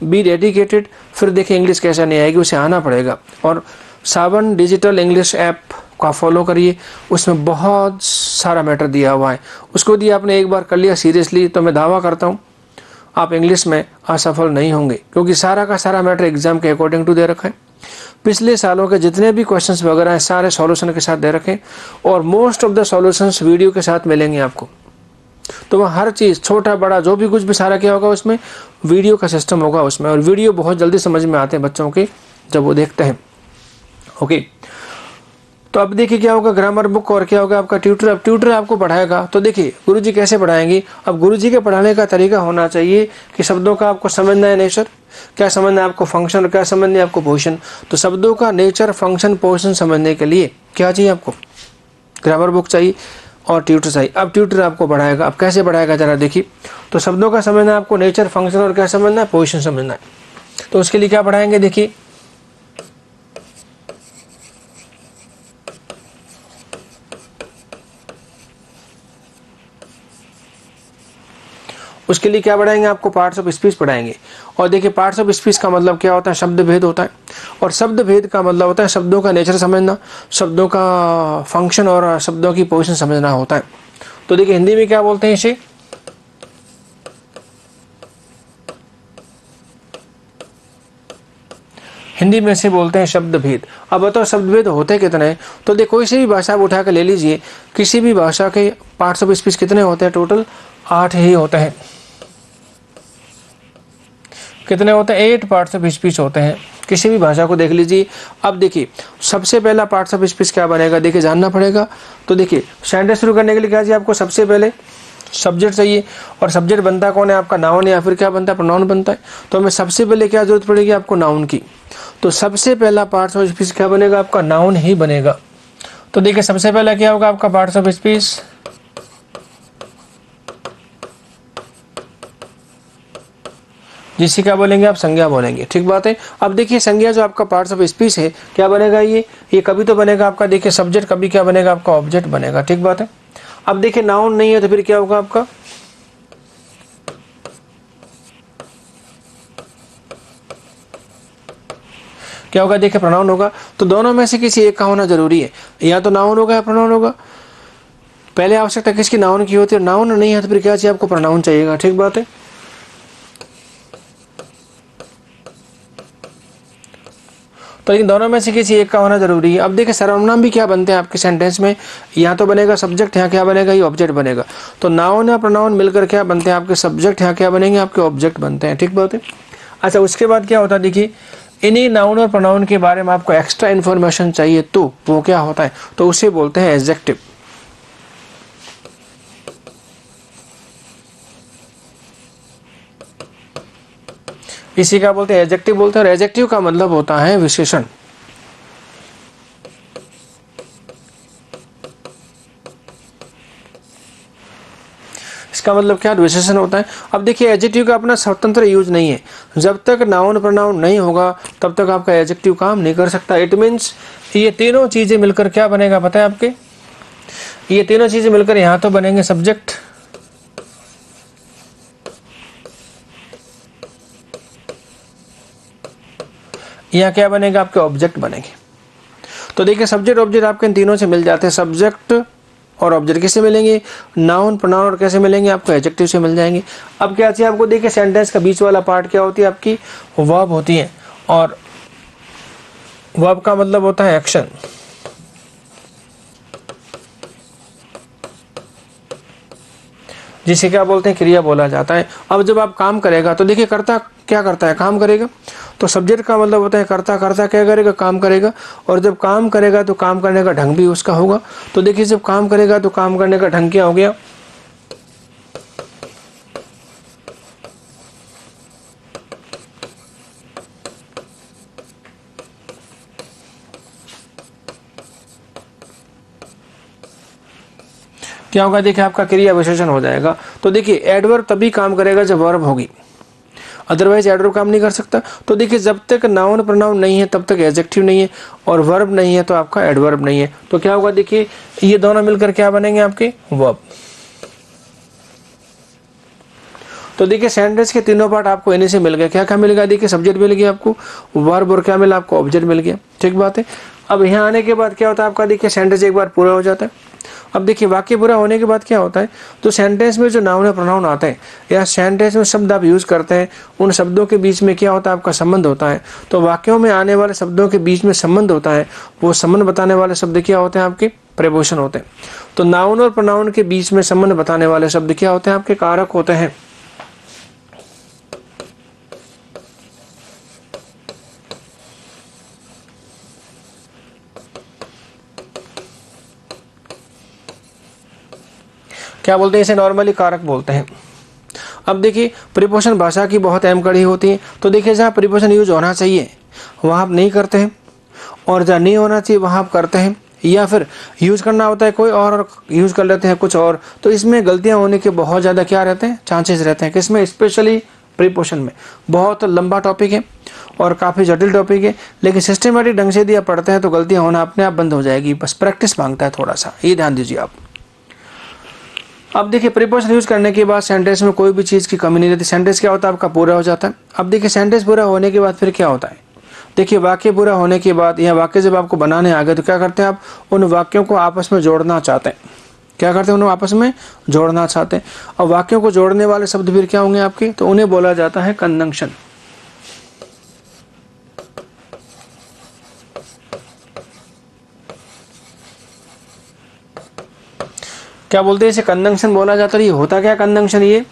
बी डेडिकेटेड, फिर देखिए इंग्लिश कैसा नहीं आएगी, उसे आना पड़ेगा। और सावन डिजिटल इंग्लिश ऐप का फॉलो करिए, उसमें बहुत सारा मैटर दिया हुआ है, उसको यदि आपने एक बार कर लिया सीरियसली, तो मैं दावा करता हूँ आप इंग्लिश में असफल नहीं होंगे, क्योंकि सारा का सारा मैटर एग्जाम के अकॉर्डिंग टू दे रखा है। पिछले सालों के जितने भी क्वेश्चंस वगैरह हैं सारे सॉल्यूशन के साथ दे रखे, और most of the solutions video के साथ मिलेंगे आपको। तो वह हर चीज़ छोटा बड़ा जो भी कुछ भी सारा क्या होगा, उसमें वीडियो का सिस्टम होगा उसमें, और वीडियो बहुत जल्दी समझ में आते हैं बच्चों के जब वो देखते हैं। ओके, तो अब देखिए क्या होगा, ग्रामर बुक और क्या होगा आपका ट्यूटर। अब ट्यूटर आपको पढ़ाएगा, तो देखिए गुरुजी कैसे पढ़ाएंगे। अब गुरुजी के पढ़ाने का तरीका होना चाहिए कि शब्दों का आपको समझना है नेचर, क्या समझना है आपको फंक्शन, और क्या समझना है आपको पोजीशन। तो शब्दों का नेचर, फंक्शन, पोजीशन समझने के लिए क्या चाहिए आपको, ग्रामर बुक चाहिए और ट्यूटर चाहिए। अब ट्यूटर आपको पढ़ाएगा, अब कैसे पढ़ाएगा जरा देखिए। तो शब्दों का समझना है आपको नेचर, फंक्शन और क्या समझना है, पोजीशन समझना है। तो उसके लिए क्या पढ़ाएंगे, देखिए उसके लिए क्या पढ़ाएंगे, आपको पार्ट्स ऑफ स्पीच पढ़ाएंगे। और देखिए पार्ट्स ऑफ स्पीच का मतलब क्या होता है, शब्द भेद होता है। और शब्द भेद का मतलब होता है शब्दों का नेचर समझना, शब्दों का फंक्शन और शब्दों की पोजीशन समझना होता है। तो देखिए हिंदी में क्या बोलते हैं इसे, हिंदी में से बोलते हैं शब्द भेद। अब बताओ शब्द भेद होते कितने हैं, तो देखो कोई सी भी भाषा आप उठा कर ले लीजिए, किसी भी भाषा के पार्ट्स ऑफ स्पीच कितने होते हैं, टोटल 8 ही होते हैं। कितने होते हैं, 8 पार्ट्स ऑफ स्पीच होते हैं, किसी भी भाषा को देख लीजिए। अब देखिए सबसे पहला पार्ट्स ऑफ स्पीच क्या बनेगा, देखिए जानना पड़ेगा। तो देखिए सेंटेंस शुरू करने के लिए क्या चाहिए आपको, सबसे पहले सब्जेक्ट चाहिए। और सब्जेक्ट बनता कौन है, आपका नाउन या फिर क्या बनता है, प्रोनाउन बनता है। तो हमें सबसे पहले क्या जरूरत पड़ेगी, आपको नाउन की। तो सबसे पहला पार्ट्स ऑफ स्पीच क्या बनेगा, आपका नाउन ही बनेगा। तो देखिए सबसे पहला क्या होगा आपका पार्ट्स ऑफ स्पीच, जिसे क्या बोलेंगे आप, संज्ञा बोलेंगे। ठीक बात है। अब देखिए संज्ञा जो आपका पार्ट्स ऑफ स्पीच है क्या बनेगा, ये कभी तो बनेगा आपका देखिए सब्जेक्ट, कभी क्या बनेगा आपका ऑब्जेक्ट बनेगा। ठीक बात है। अब देखिए नाउन नहीं है तो फिर क्या होगा आपका, क्या होगा, देखिए प्रोनाउन होगा। तो दोनों में से किसी एक का होना जरूरी है, या तो नाउन होगा या प्रोनाउन होगा। पहले आवश्यकता किसकी, नाउन की होती है। नाउन नहीं है तो फिर क्या चाहिए आपको, प्रोनाउन चाहिएगा। ठीक बात है। तो इन दोनों में से किसी एक का होना जरूरी है। अब देखिए सर्वनाम भी क्या बनते हैं आपके सेंटेंस में, या तो बनेगा सब्जेक्ट, यहाँ क्या बनेगा, ये ऑब्जेक्ट बनेगा। तो नाउन या प्रोनाउन मिलकर क्या बनते हैं आपके सब्जेक्ट, यहाँ क्या बनेंगे आपके ऑब्जेक्ट बनते हैं। ठीक बात है। अच्छा उसके बाद क्या होता है, देखिए इन्हीं नाउन और प्रोनाउन के बारे में आपको एक्स्ट्रा इन्फॉर्मेशन चाहिए तो वो क्या होता है, तो उसे बोलते हैं एडजेक्टिव। इसी का बोलते हैं एडजेक्टिव बोलते हैं। और एडजेक्टिव का मतलब होता है विशेषण। इसका मतलब क्या, विशेषण होता है। अब देखिए एडजेक्टिव का अपना स्वतंत्र यूज नहीं है, जब तक नाउन प्रोनाउन नहीं होगा तब तक आपका एडजेक्टिव काम नहीं कर सकता। इट मीन्स ये तीनों चीजें मिलकर क्या बनेगा पता है आपके, ये तीनों चीजें मिलकर यहां तो बनेंगे सब्जेक्ट, यहाँ क्या बनेगा आपके ऑब्जेक्ट बनेंगे। तो देखिए सब्जेक्ट ऑब्जेक्ट आपके इन तीनों से मिल जाते हैं। सब्जेक्ट और ऑब्जेक्ट किससे मिलेंगे, नाउन प्रोनाउन, और कैसे मिलेंगे आपको, एडजेक्टिव से मिल जाएंगे। अब क्या चाहिए आपको, देखिए सेंटेंस का बीच वाला पार्ट क्या होती है आपकी, वर्ब होती है। और वर्ब का मतलब होता है एक्शन, जिसे क्या बोलते हैं, क्रिया बोला जाता है। अब जब आप काम करेगा तो देखिए कर्ता क्या करता है, काम करेगा। तो सब्जेक्ट का मतलब होता है कर्ता, कर्ता क्या करेगा, काम करेगा। और जब काम करेगा तो काम करने का ढंग भी उसका होगा। तो देखिए जब काम करेगा तो काम करने का ढंग क्या हो गया, क्या होगा, देखिए आपका क्रिया विशेषण हो जाएगा। तो देखिए एडवर्ब तभी काम करेगा जब वर्ब होगी, अदरवाइज एडवर्ब काम नहीं कर सकता। तो देखिए जब तक नाउन प्रोनाउन नहीं है तब तक एडजेक्टिव नहीं है, और वर्ब नहीं है तो आपका एडवर्ब नहीं है। तो क्या होगा, देखिए ये दोनों मिलकर क्या बनेंगे आपके, वर्ब। तो देखिए सेंटेंस के तीनों पार्ट आपको इन्हीं से मिल गए। क्या क्या मिल गया, देखिए सब्जेक्ट मिल गया आपको, वर्ब और क्या मिला आपको, ऑब्जेक्ट मिल गया। ठीक बात है। अब यहाँ आने के बाद क्या होता है आपका, देखिए सेंटेंस एक बार पूरा हो जाता है। अब देखिए वाक्य पूरा होने के बाद क्या होता है, तो सेंटेंस में जो नाउन और प्रोनाउन आते हैं या सेंटेंस में शब्द आप यूज करते हैं, उन शब्दों के बीच में क्या होता है आपका संबंध होता है। तो वाक्यों में आने वाले शब्दों के बीच में संबंध होता है, वो संबंध बताने वाले शब्द क्या होते हैं आपके, प्रीपोजिशन होते हैं। तो नाउन और प्रोनाउन के बीच में संबंध बताने वाले शब्द क्या होते हैं आपके, कारक होते हैं। क्या बोलते हैं इसे, नॉर्मली कारक बोलते हैं। अब देखिए प्रीपोजिशन भाषा की बहुत अहम कड़ी होती है। तो देखिए जहाँ प्रीपोजिशन यूज होना चाहिए वहाँ आप नहीं करते हैं, और जहाँ नहीं होना चाहिए वहाँ आप करते हैं, या फिर यूज करना होता है कोई और यूज कर लेते हैं कुछ और। तो इसमें गलतियाँ होने के बहुत ज़्यादा क्या रहते हैं, चांसेस रहते हैं। किसमें, स्पेशली प्रीपोजिशन में। बहुत लंबा टॉपिक है और काफ़ी जटिल टॉपिक है, लेकिन सिस्टमेटिक ढंग से यदि आप पढ़ते हैं तो गलतियाँ होना अपने आप बंद हो जाएगी। बस प्रैक्टिस मांगता है थोड़ा सा, ये ध्यान दीजिए आप। अब देखिए प्रीपोजिशन यूज करने के बाद सेंटेंस में कोई भी चीज़ की कमी नहीं रहती। सेंटेंस क्या होता है आपका पूरा हो जाता है। अब देखिए सेंटेंस पूरा होने के बाद फिर क्या होता है, देखिए वाक्य पूरा होने के बाद या वाक्य जब आपको बनाने आ गए तो क्या करते हैं आप उन वाक्यों को आपस में जोड़ना चाहते हैं। क्या करते हैं, उन्हें आपस में जोड़ना चाहते हैं। और वाक्यों को जोड़ने वाले शब्द फिर क्या होंगे आपके, तो उन्हें बोला जाता है कंजंक्शन। क्या बोलते हैं इसे, कंजंक्शन बोला जाता है। ये होता क्या कंजंक्शन, ये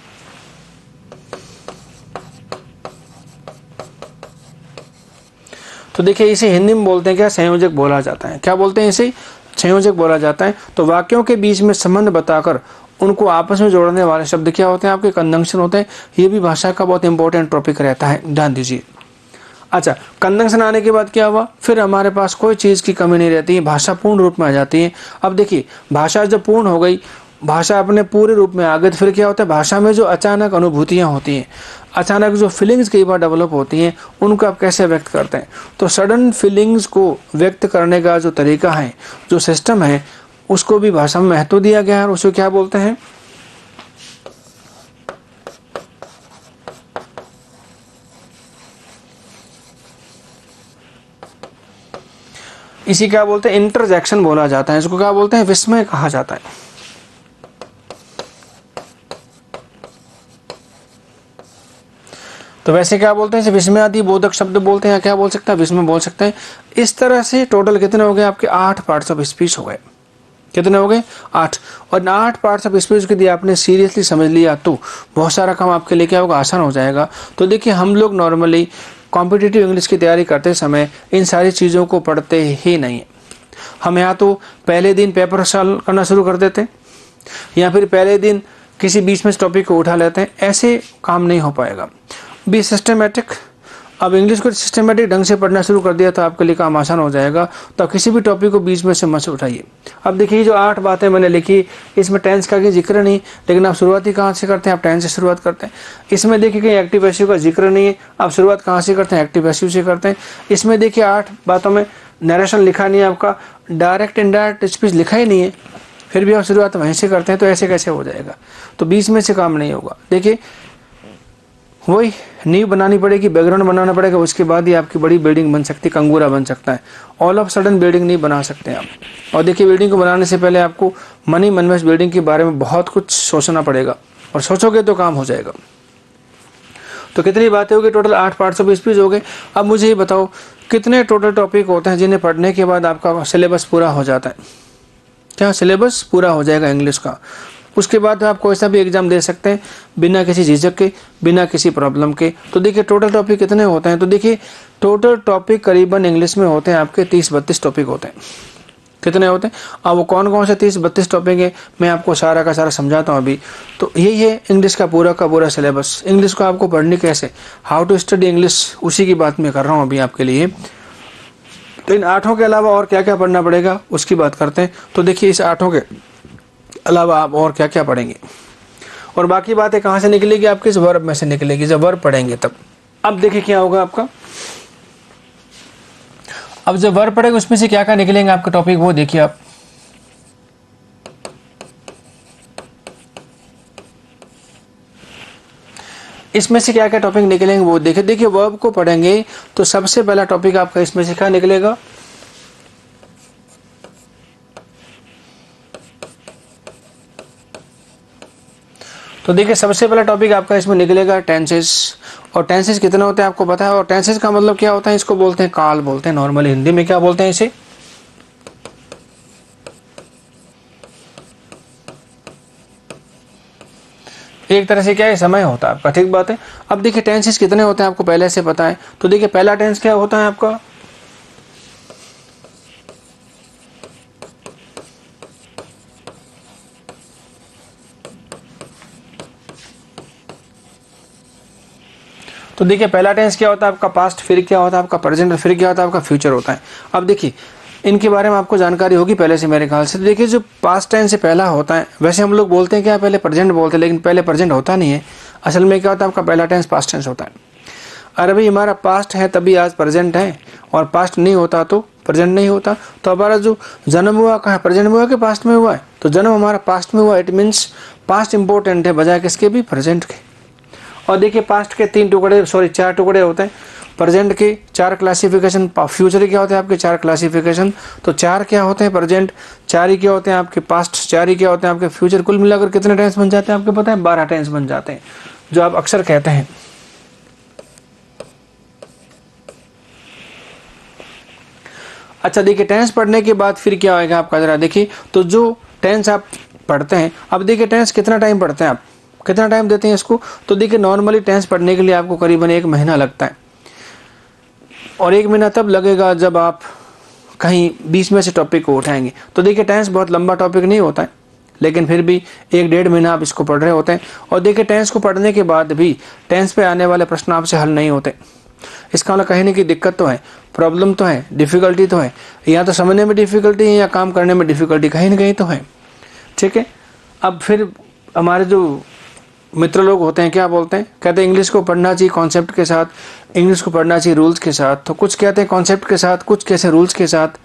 तो देखिए इसे हिंदी में बोलते हैं क्या, संयोजक बोला जाता है। क्या बोलते हैं इसे, संयोजक बोला जाता है। तो वाक्यों के बीच में संबंध बताकर उनको आपस में जोड़ने वाले शब्द क्या होते हैं आपके, कंजंक्शन होते हैं। ये भी भाषा का बहुत इंपॉर्टेंट टॉपिक रहता है, ध्यान दीजिए। अच्छा, कंजंक्शन आने के बाद क्या हुआ, फिर हमारे पास कोई चीज़ की कमी नहीं रहती है, भाषा पूर्ण रूप में आ जाती है। अब देखिए भाषा जब पूर्ण हो गई, भाषा अपने पूरे रूप में आ गई, तो फिर क्या होता है, भाषा में जो अचानक अनुभूतियाँ होती हैं, अचानक जो फीलिंग्स कई बार डेवलप होती हैं, उनको आप कैसे व्यक्त करते हैं। तो सडन फीलिंग्स को व्यक्त करने का जो तरीका है, जो सिस्टम है, उसको भी भाषा में महत्व दिया गया है और उसको क्या बोलते हैं, इसी क्या बोलते हैं, इंटरजेक्शन बोला जाता है। इसको क्या बोलते हैं, विस्मय कहा जाता है। तो वैसे क्या बोलते हैं इसे, विस्मयादि बोधक शब्द बोलते हैं, क्या बोल सकते हैं, विस्मय बोल सकते हैं। इस तरह से टोटल कितने हो गए आपके, 8 पार्ट्स ऑफ स्पीच हो गए। कितने हो गए, 8। और 8 पार्ट्स ऑफ स्पीच को यदि आपने सीरियसली समझ लिया तो बहुत सारा काम आपके लिए क्या होगा, आसान हो जाएगा। तो देखिए हम लोग नॉर्मली कॉम्पिटिटिव इंग्लिश की तैयारी करते समय इन सारी चीज़ों को पढ़ते ही नहीं। हम या तो पहले दिन पेपर सॉल्व करना शुरू कर देते हैं, या फिर पहले दिन किसी बीच में टॉपिक को उठा लेते हैं। ऐसे काम नहीं हो पाएगा। Be systematic. अब इंग्लिश को सिस्टमेटिक ढंग से पढ़ना शुरू कर दिया तो आपके लिए काम आसान हो जाएगा। तो किसी भी टॉपिक को बीच में से मत उठाइए। अब देखिए जो 8 बातें मैंने लिखी, इसमें टेंस का भी जिक्र नहीं, लेकिन आप शुरुआती कहाँ से करते हैं, आप टेंस से शुरुआत करते हैं। इसमें देखिए कहीं एक्टिव पैसिव का जिक्र नहीं है, आप शुरुआत कहाँ से करते हैं, एक्टिव पैसिव से करते हैं। इसमें देखिए 8 बातों में नरेशन लिखा नहीं है, आपका डायरेक्ट इनडायरेक्ट स्पीच लिखा ही नहीं है, फिर भी आप शुरुआत वहीं से करते हैं। तो ऐसे कैसे हो जाएगा, तो बीच में से काम नहीं होगा। देखिए वही नींव बनानी पड़ेगी, बैकग्राउंड बनाना पड़ेगा, उसके बाद ही आपकी बड़ी बिल्डिंग बन सकती है, कंगूरा बन सकता है। ऑल ऑफ सडन बिल्डिंग नहीं बना सकते आप। और देखिए बिल्डिंग को बनाने से पहले आपको मनी इन्वेस्ट बिल्डिंग के बारे में बहुत कुछ सोचना पड़ेगा, और सोचोगे तो काम हो जाएगा। तो कितनी बातें होगी, टोटल 8 पार्ट्स ऑफ स्पीच हो गए। अब मुझे ये बताओ कितने टोटल टॉपिक होते हैं जिन्हें पढ़ने के बाद आपका सिलेबस पूरा हो जाता है। क्या सिलेबस पूरा हो जाएगा इंग्लिश का। उसके बाद आप कोई सा भी एग्जाम दे सकते हैं बिना किसी झिझक के, बिना किसी प्रॉब्लम के। तो देखिए टोटल टॉपिक कितने होते हैं, तो देखिए टोटल टॉपिक करीबन इंग्लिश में होते हैं आपके 30-32 टॉपिक होते हैं। कितने होते हैं, अब वो कौन कौन से 30-32 टॉपिक है मैं आपको सारा का सारा समझाता हूँ अभी। तो यही है इंग्लिश का पूरा सिलेबस। इंग्लिश को आपको पढ़नी कैसे, हाउ टू स्टडी इंग्लिश, उसी की बात मैं कर रहा हूँ अभी आपके लिए। तो इन 8 के अलावा और क्या क्या पढ़ना पड़ेगा उसकी बात करते हैं। तो देखिए इस 8 के अलावा आप और क्या क्या पढ़ेंगे, और बाकी बातें कहाँ से निकलेगी आपके, इस वर्ब में से निकलेगी, जब वर्ब पढ़ेंगे तब। अब देखिए क्या होगा आपका, अब जब वर्ब पढ़ेंगे उसमें से क्या क्या निकलेंगे आपके टॉपिक, वो देखिए आप। इसमें से क्या क्या टॉपिक निकलेंगे वो देखिए। देखिए वर्ब को पढ़ेंगे तो सबसे पहला टॉपिक आपका इसमें से क्या निकलेगा, तो देखिए सबसे पहला टॉपिक आपका इसमें निकलेगा टेंसेस। और टेंसेस कितने होते हैं आपको पता है, और टेंसेस का मतलब क्या होता है, इसको बोलते हैं काल बोलते हैं, नॉर्मली हिंदी में क्या बोलते हैं इसे, एक तरह से क्या है, समय होता है आपका, ठीक बात है। अब देखिए टेंसेस कितने होते हैं आपको पहले से पता है। तो देखिए पहला टेंस क्या होता है आपका, तो देखिए पहला टेंस क्या होता है आपका पास्ट, फिर क्या होता है आपका प्रेजेंट, फिर क्या होता है आपका फ्यूचर होता है। अब देखिए इनके बारे में आपको जानकारी होगी पहले से मेरे ख्याल से। तो देखिए जो पास्ट टेंस से पहला होता है, वैसे हम लोग बोलते हैं क्या, पहले प्रेजेंट बोलते हैं, लेकिन पहले प्रेजेंट होता नहीं है। असल में क्या होता है आपका पहला टेंस पास्ट टेंस होता है। अरे भाई हमारा पास्ट है तभी आज प्रेजेंट है, और पास्ट नहीं होता तो प्रेजेंट नहीं होता। तो हमारा जो जन्म हुआ कहाँ, प्रेजेंट में हुआ कि पास्ट में हुआ है? तो जन्म हमारा पास्ट में हुआ, इट मीन्स पास्ट इंपॉर्टेंट है बजाय किसके भी, प्रेजेंट के। और देखिए पास्ट के 4 टुकड़े होते हैं, प्रेजेंट के 4 क्लासिफिकेशन, फ्यूचर क्या होते हैं आपके 4 क्लासिफिकेशन। तो 4 क्या होते हैं प्रेजेंट, 4 ही क्या होते हैं आपके पास्ट, 4 ही क्या होते हैं आपके फ्यूचर। कुल मिलाकर कितने टेंस बन जाते हैं आपको पता है? 12 टेंस बन जाते हैं, जो आप अक्सर कहते हैं। अच्छा देखिए टेंस पढ़ने के बाद फिर क्या होगा आपका, जरा देखिए। तो जो टेंस आप पढ़ते हैं, अब देखिए टेंस कितना टाइम पढ़ते हैं आप, कितना टाइम देते हैं इसको? तो देखिए नॉर्मली टेंस पढ़ने के लिए आपको करीबन 1 महीना लगता है, और 1 महीना तब लगेगा जब आप कहीं बीच में से टॉपिक को उठाएंगे। तो देखिए टेंस बहुत लंबा टॉपिक नहीं होता है, लेकिन फिर भी 1-1.5 महीना आप इसको पढ़ रहे होते हैं। और देखिए टेंस को पढ़ने के बाद भी टेंस पे आने वाले प्रश्न आपसे हल नहीं होते। इसका मतलब कहीं ना कहीं दिक्कत तो है, प्रॉब्लम तो है, डिफिकल्टी तो है, या तो समझने में डिफिकल्टी है या काम करने में डिफिकल्टी कहीं ना कहीं तो है। ठीक है, अब फिर हमारे जो मित्र लोग होते हैं क्या बोलते हैं, कहते हैं इंग्लिश को पढ़ना चाहिए कॉन्सेप्ट के साथ, इंग्लिश को पढ़ना चाहिए रूल्स के साथ। तो कुछ कहते हैं कॉन्सेप्ट के साथ, कुछ कैसे रूल्स के साथ।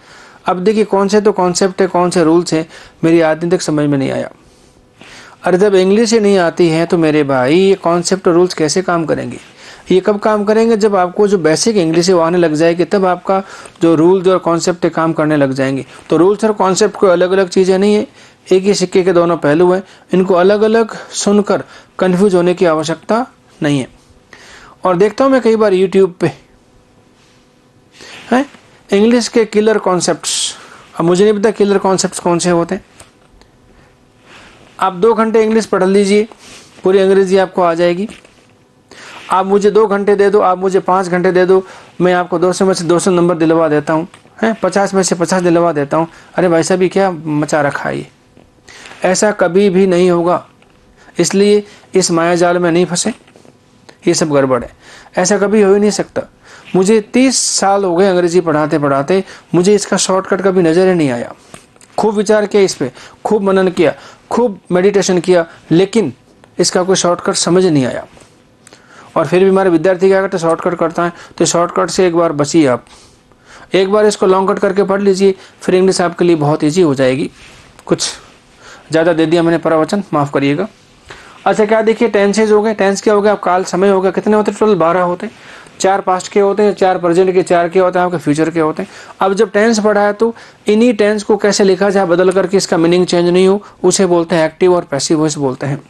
अब देखिए कौन से तो कॉन्सेप्ट है, कौन से रूल्स है, मेरी आज दिन तक समझ में नहीं आया। अरे जब इंग्लिश ही नहीं आती है तो मेरे भाई ये कॉन्सेप्ट और रूल्स कैसे काम करेंगे? ये कब काम करेंगे? जब आपको जो बेसिक इंग्लिश है वो आने लग जाएगी, तब आपका जो रूल्स और कॉन्सेप्ट है काम करने लग जाएंगे। तो रूल्स और कॉन्सेप्ट कोई अलग अलग चीज़ें नहीं है, एक ही सिक्के के दोनों पहलू हैं। इनको अलग अलग सुनकर कंफ्यूज होने की आवश्यकता नहीं है। और देखता हूँ मैं कई बार यूट्यूब पे है इंग्लिश के किलर कॉन्सेप्ट्स। अब मुझे नहीं पता किलर कॉन्सेप्ट्स कौन से होते हैं। आप 2 घंटे इंग्लिश पढ़ लीजिए, पूरी अंग्रेजी आपको आ जाएगी। आप मुझे 2 घंटे दे दो, आप मुझे 5 घंटे दे दो, मैं आपको 200 में से 200 नंबर दिलवा देता हूँ, है 50 में से 50 दिलवा देता हूँ। अरे भाई साहब ये क्या मचा रखा है? ये ऐसा कभी भी नहीं होगा, इसलिए इस माया जाल में नहीं फंसे, ये सब गड़बड़ है, ऐसा कभी हो ही नहीं सकता। मुझे 30 साल हो गए अंग्रेजी पढ़ाते पढ़ाते, मुझे इसका शॉर्टकट कभी नजर ही नहीं आया। खूब विचार किया इस पर, खूब मनन किया, खूब मेडिटेशन किया, लेकिन इसका कोई शॉर्टकट समझ नहीं आया। और फिर भी हमारे विद्यार्थी क्या करते हैं, शॉर्टकट करता है। तो शॉर्टकट से एक बार बचिए आप, एक बार इसको लॉन्ग कट करके पढ़ लीजिए, फिर इंग्लिश आपके लिए बहुत ईजी हो जाएगी। कुछ ज़्यादा दे दिया मैंने प्रवचन, माफ़ करिएगा। अच्छा क्या देखिए टेंसेज हो गए, टेंस क्या हो गया, आप काल समय हो गया। कितने होते हैं टोटल? 12 होते हैं। 4 पास्ट के होते हैं, 4 प्रेजेंट के, 4 के होते हैं आपके फ्यूचर के होते हैं। अब जब टेंस पढ़ा है तो इन्हीं टेंस को कैसे लिखा जाए बदल करके, इसका मीनिंग चेंज नहीं हो, उसे बोलते हैं एक्टिव और पैसिव वॉइस बोलते हैं।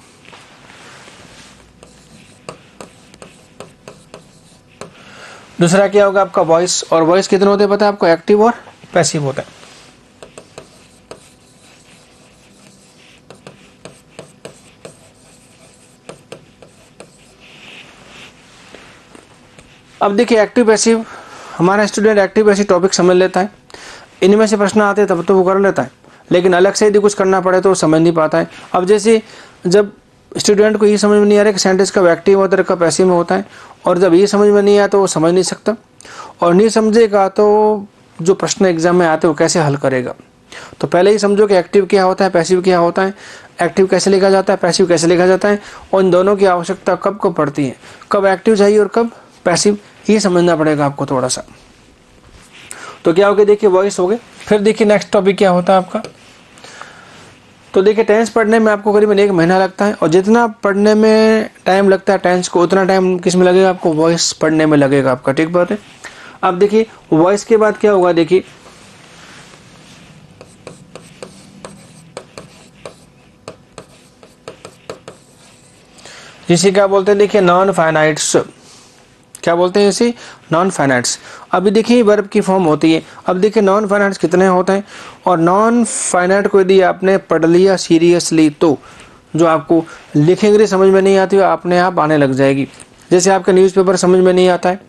दूसरा क्या होगा आपका वॉइस, और वॉइस कितने होते हैं पता है आपको? एक्टिव और पैसिव होता है। अब देखिए एक्टिव पैसिव, हमारा स्टूडेंट एक्टिव पैसिव टॉपिक समझ लेता है, इनमें से प्रश्न आते हैं तब तो वो कर लेता है, लेकिन अलग से यदि कुछ करना पड़े तो वो समझ नहीं पाता है। अब जैसे जब स्टूडेंट को ये समझ में नहीं आ रहा कि सेंटेंस कब एक्टिव होता है कब पैसिव में होता है, और जब ये समझ में नहीं आया तो वो समझ नहीं सकता, और नहीं समझेगा तो जो प्रश्न एग्जाम में आते हैं वो कैसे हल करेगा। तो पहले ही समझो कि एक्टिव क्या होता है, पैसिव क्या होता है, एक्टिव कैसे लिखा जाता है, पैसिव कैसे लिखा जाता है, और इन दोनों की आवश्यकता कब कब पड़ती है, कब एक्टिव चाहिए और कब पैसिव, ये समझना पड़ेगा आपको थोड़ा सा। तो क्या हो गया देखिए वॉइस हो गए। फिर देखिए नेक्स्ट टॉपिक क्या होता है आपका। तो देखिए टेंस पढ़ने में आपको करीबन 1 महीना लगता है, और जितना पढ़ने में टाइम लगता है टेंस को, उतना टाइम किस में लगेगा आपको? वॉइस पढ़ने में लगेगा आपका। ठीक बात है। अब देखिए वॉइस के बाद क्या होगा, देखिए जिसे क्या बोलते हैं, देखिए नॉन फाइनाइट्स, क्या बोलते हैं इसे? Non finites. अभी देखिए वर्ब की फॉर्म होती है। अब देखिए नॉन फाइनाइट्स कितने होते हैं, और नॉन फाइनाइट को यदि आपने पढ़ लिया सीरियसली तो जो आपको लिखेंगे समझ में नहीं आती, वो अपने आप आने लग जाएगी। जैसे आपका न्यूज़पेपर समझ में नहीं आता है,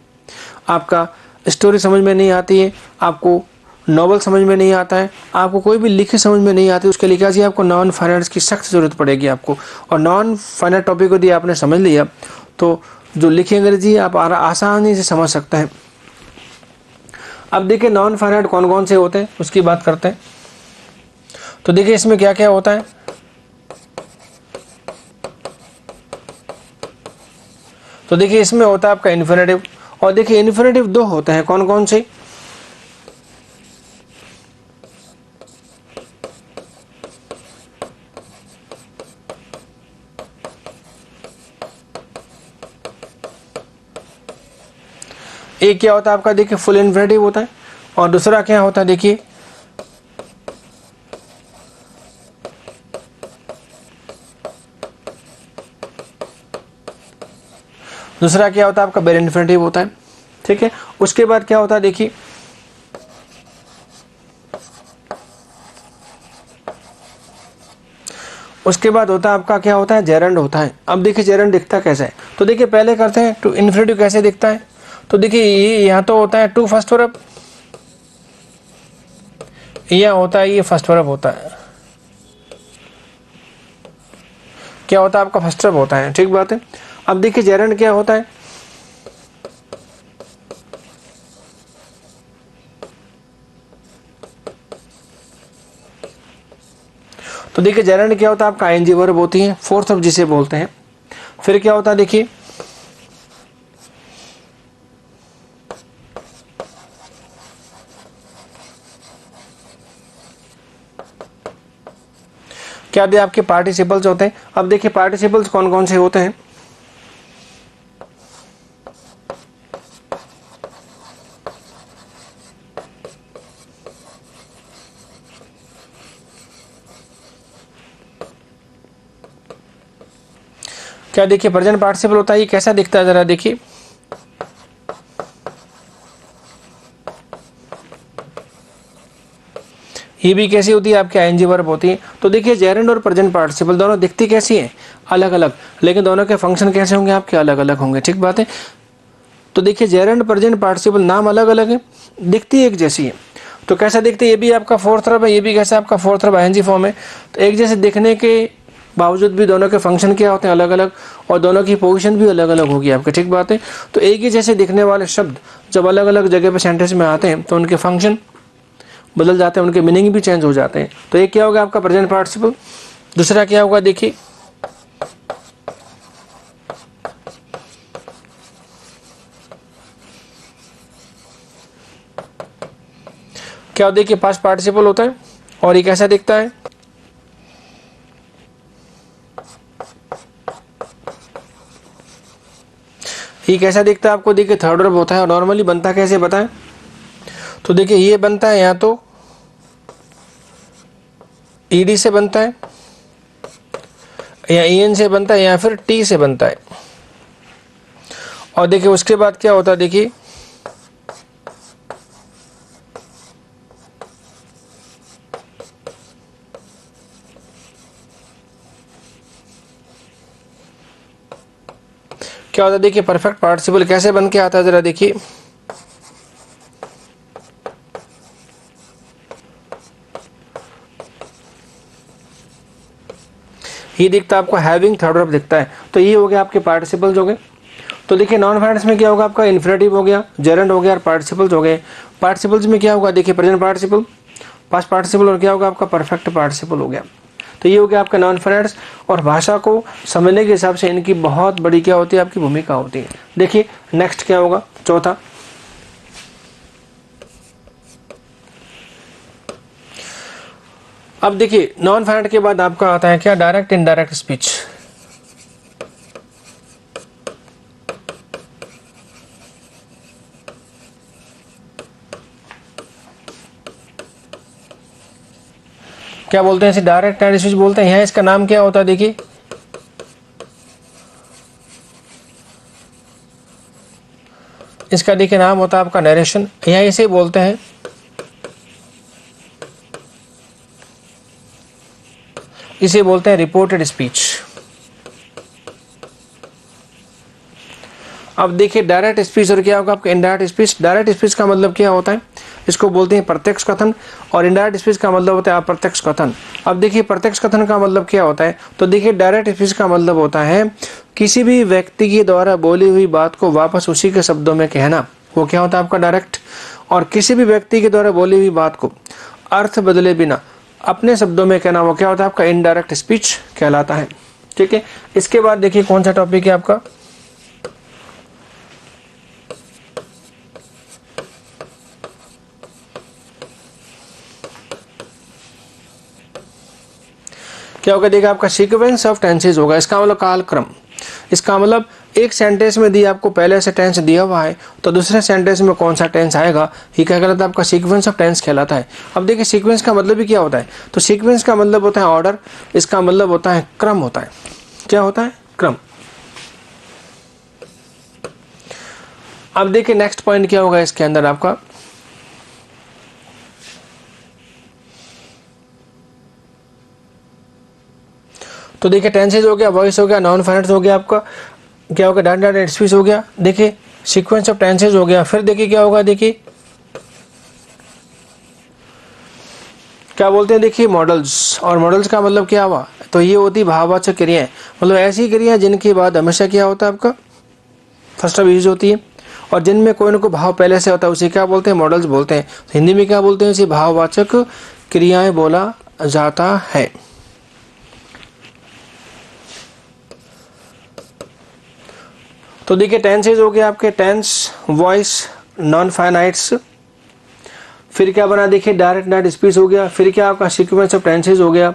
आपका स्टोरी समझ में नहीं आती है, आपको नॉवल समझ में नहीं आता है, आपको कोई भी लिखे समझ में नहीं आती, उसके लिए क्या चाहिए आपको? नॉन फाइनाइट्स की सख्त जरूरत पड़ेगी आपको। और नॉन फाइनाइट टॉपिक यदि आपने समझ लिया तो जो लिखी अंग्रेजी आप आसानी से समझ सकते हैं। अब देखिए नॉन फाइनाइट कौन कौन से होते हैं उसकी बात करते हैं। तो देखिए इसमें क्या क्या होता है। तो देखिए इसमें होता है आपका इन्फिनेटिव, और देखिए इन्फिनेटिव दो होते हैं, कौन कौन से? एक क्या होता है आपका, देखिए फुल इन्फिनेटिव होता है, और दूसरा क्या होता है, देखिए दूसरा क्या होता है आपका बेर इन्फिनेटिव होता है। ठीक है, उसके बाद क्या होता है, देखिए उसके बाद होता है आपका क्या होता है, जेरंड होता है। अब देखिए जेरंड दिखता कैसे है, तो देखिए पहले करते हैं टू इन्फिनेटिव कैसे दिखता है। तो देखिए ये यहाँ तो होता है टू फर्स्ट वर्ब, यह होता है ये फर्स्ट वर्ब होता है, क्या होता है आपका फर्स्ट वर्ब होता है। ठीक बात है। अब देखिए जेरंड क्या होता है, तो देखिए जेरंड क्या होता है आपका आईएनजी वर्ब होती है, फोर्थ वर्ब जिसे बोलते हैं। फिर क्या होता है, देखिए क्या दे आपके पार्टिसिपल्स होते हैं। अब देखिए पार्टिसिपल्स कौन कौन से होते हैं, क्या देखिए प्रेजेंट पार्टिसिपल होता है, ये कैसा दिखता है जरा देखिए, ये भी कैसी होती है आपकी आईएनजी वर्ब होती है। तो देखिए जेरंड और प्रेजेंट पार्टिसिपल दोनों दिखती कैसी हैं, अलग अलग, लेकिन दोनों के फंक्शन कैसे होंगे आपके, अलग अलग होंगे। ठीक बात है। तो देखिए जेरंड प्रेजेंट पार्टिसिपल नाम अलग अलग है, दिखती एक जैसी है। तो कैसा दिखते, ये भी आपका फोर्थ वर्ब है, ये भी कैसा आपका फोर्थ वर्ब आईएनजी फॉर्म है। तो एक जैसे दिखने के बावजूद भी दोनों के फंक्शन क्या होते हैं, अलग अलग, और दोनों की पोजीशन भी अलग अलग होगी आपके। ठीक बात है। तो एक ही जैसे दिखने वाले शब्द जब अलग अलग जगह पे सेंटेंस में आते हैं तो उनके फंक्शन बदल जाते हैं, उनके मीनिंग भी चेंज हो जाते हैं। तो एक क्या होगा आपका प्रेजेंट पार्टिसिपल, दूसरा क्या होगा देखिए क्या, देखिए पास्ट पार्टिसिपल होता है, और ये कैसा दिखता है, ये कैसा दिखता है आपको, देखिए थर्ड वर्ब होता है। और नॉर्मली बनता कैसे बताएं, तो देखिए ये बनता है या तो ईडी से बनता है, या ईएन से बनता है, या फिर टी से बनता है। और देखिए उसके बाद क्या होता है, देखिए क्या होता है, देखिए परफेक्ट पार्टिसिपल कैसे बन के आता है जरा देखिए, ये दिखता है आपको हैविंग थर्ड वर्ब दिखता है। तो ये हो गया आपके पार्टिसिपल्स हो गए। तो देखिए नॉन फाइनेंस में क्या होगा आपका, इन्फिनेटिव हो गया, जेरंड हो गया, और पार्टिसिपल्स हो गए। पार्टिसिपल्स में क्या होगा, देखिए प्रेजेंट पार्टिसिपल, पास्ट पार्टिसिपल, और क्या होगा आपका परफेक्ट पार्टिसिपल हो गया। तो ये हो गया आपका नॉन फाइनेंस। और भाषा को समझने के हिसाब से इनकी बहुत बड़ी क्या होती है आपकी भूमिका होती है। देखिए नेक्स्ट क्या होगा, चौथा, अब देखिए नॉन फाइनेंस के बाद आपका आता है क्या, डायरेक्ट इनडायरेक्ट स्पीच। क्या बोलते हैं इसे, डायरेक्ट एंड स्पीच बोलते हैं। यहाँ इसका नाम क्या होता है, देखिए इसका देखिए नाम होता है आपका नरेशन, यहाँ इसे बोलते हैं, इसे बोलते हैं रिपोर्टेड स्पीच। अब देखिए डायरेक्ट स्पीच और क्या होगा आपका इनडायरेक्ट स्पीच। डायरेक्ट स्पीच का मतलब क्या होता है, इसको बोलते हैं प्रत्यक्ष कथन, और इनडायरेक्ट स्पीच का मतलब होता है अप्रत्यक्ष कथन। अब देखिए प्रत्यक्ष कथन का मतलब क्या होता है, तो देखिए डायरेक्ट स्पीच का मतलब होता है किसी भी व्यक्ति के द्वारा बोली हुई बात को वापस उसी के शब्दों में कहना, वो क्या होता है आपका डायरेक्ट। और किसी भी व्यक्ति के द्वारा बोली हुई बात को अर्थ बदले बिना अपने शब्दों में कहना, वो क्या होता है आपका इनडायरेक्ट स्पीच कहलाता है। ठीक है, इसके बाद देखिए कौन सा टॉपिक है आपका, क्या होगा, देखिए आपका सीक्वेंस ऑफ टेंसेज होगा, इसका मतलब कालक्रम। इसका मतलब एक सेंटेंस में दिया आपको पहले से टेंस दिया हुआ है, तो दूसरे सेंटेंस में कौन सा टेंस आएगा, ये क्या कहलाता है, आपका सीक्वेंस ऑफ टेंस कहलाता है। अब देखिए सीक्वेंस का मतलब भी क्या होता है, तो सीक्वेंस का मतलब होता है ऑर्डर, इसका मतलब होता है क्रम होता है। क्या होता है, क्रम। अब देखिए नेक्स्ट पॉइंट क्या होगा इसके अंदर आपका, तो देखिए टेंसेज हो गया, वॉइस हो गया, नॉन फाइनाइट हो गया, आपका क्या होगा, डाटा डेट स्पीच हो गया, देखिए सीक्वेंस ऑफ टेंसेज हो गया। फिर देखिए क्या होगा, देखिए क्या बोलते हैं, देखिए मॉडल्स। और मॉडल्स का मतलब क्या हुआ, तो ये होती भाववाचक क्रियाएं, मतलब ऐसी क्रियाएं जिनके बाद हमेशा क्या होता है, आपका फर्स्ट ऑफ यूज होती है, और जिनमें कोई ना कोई भाव पहले से होता है, उसे क्या बोलते हैं, मॉडल्स बोलते हैं। हिंदी में क्या बोलते हैं, इसे भाववाचक क्रियाएं बोला जाता है। तो देखिए टेंसेज हो गए आपके, टेंस, वॉइस, नॉन फाइनाइट्स। फिर क्या बना, देखिए डायरेक्ट नेट स्पीच हो गया। फिर क्या आपका सीक्वेंस ऑफ टेंसेज हो गया।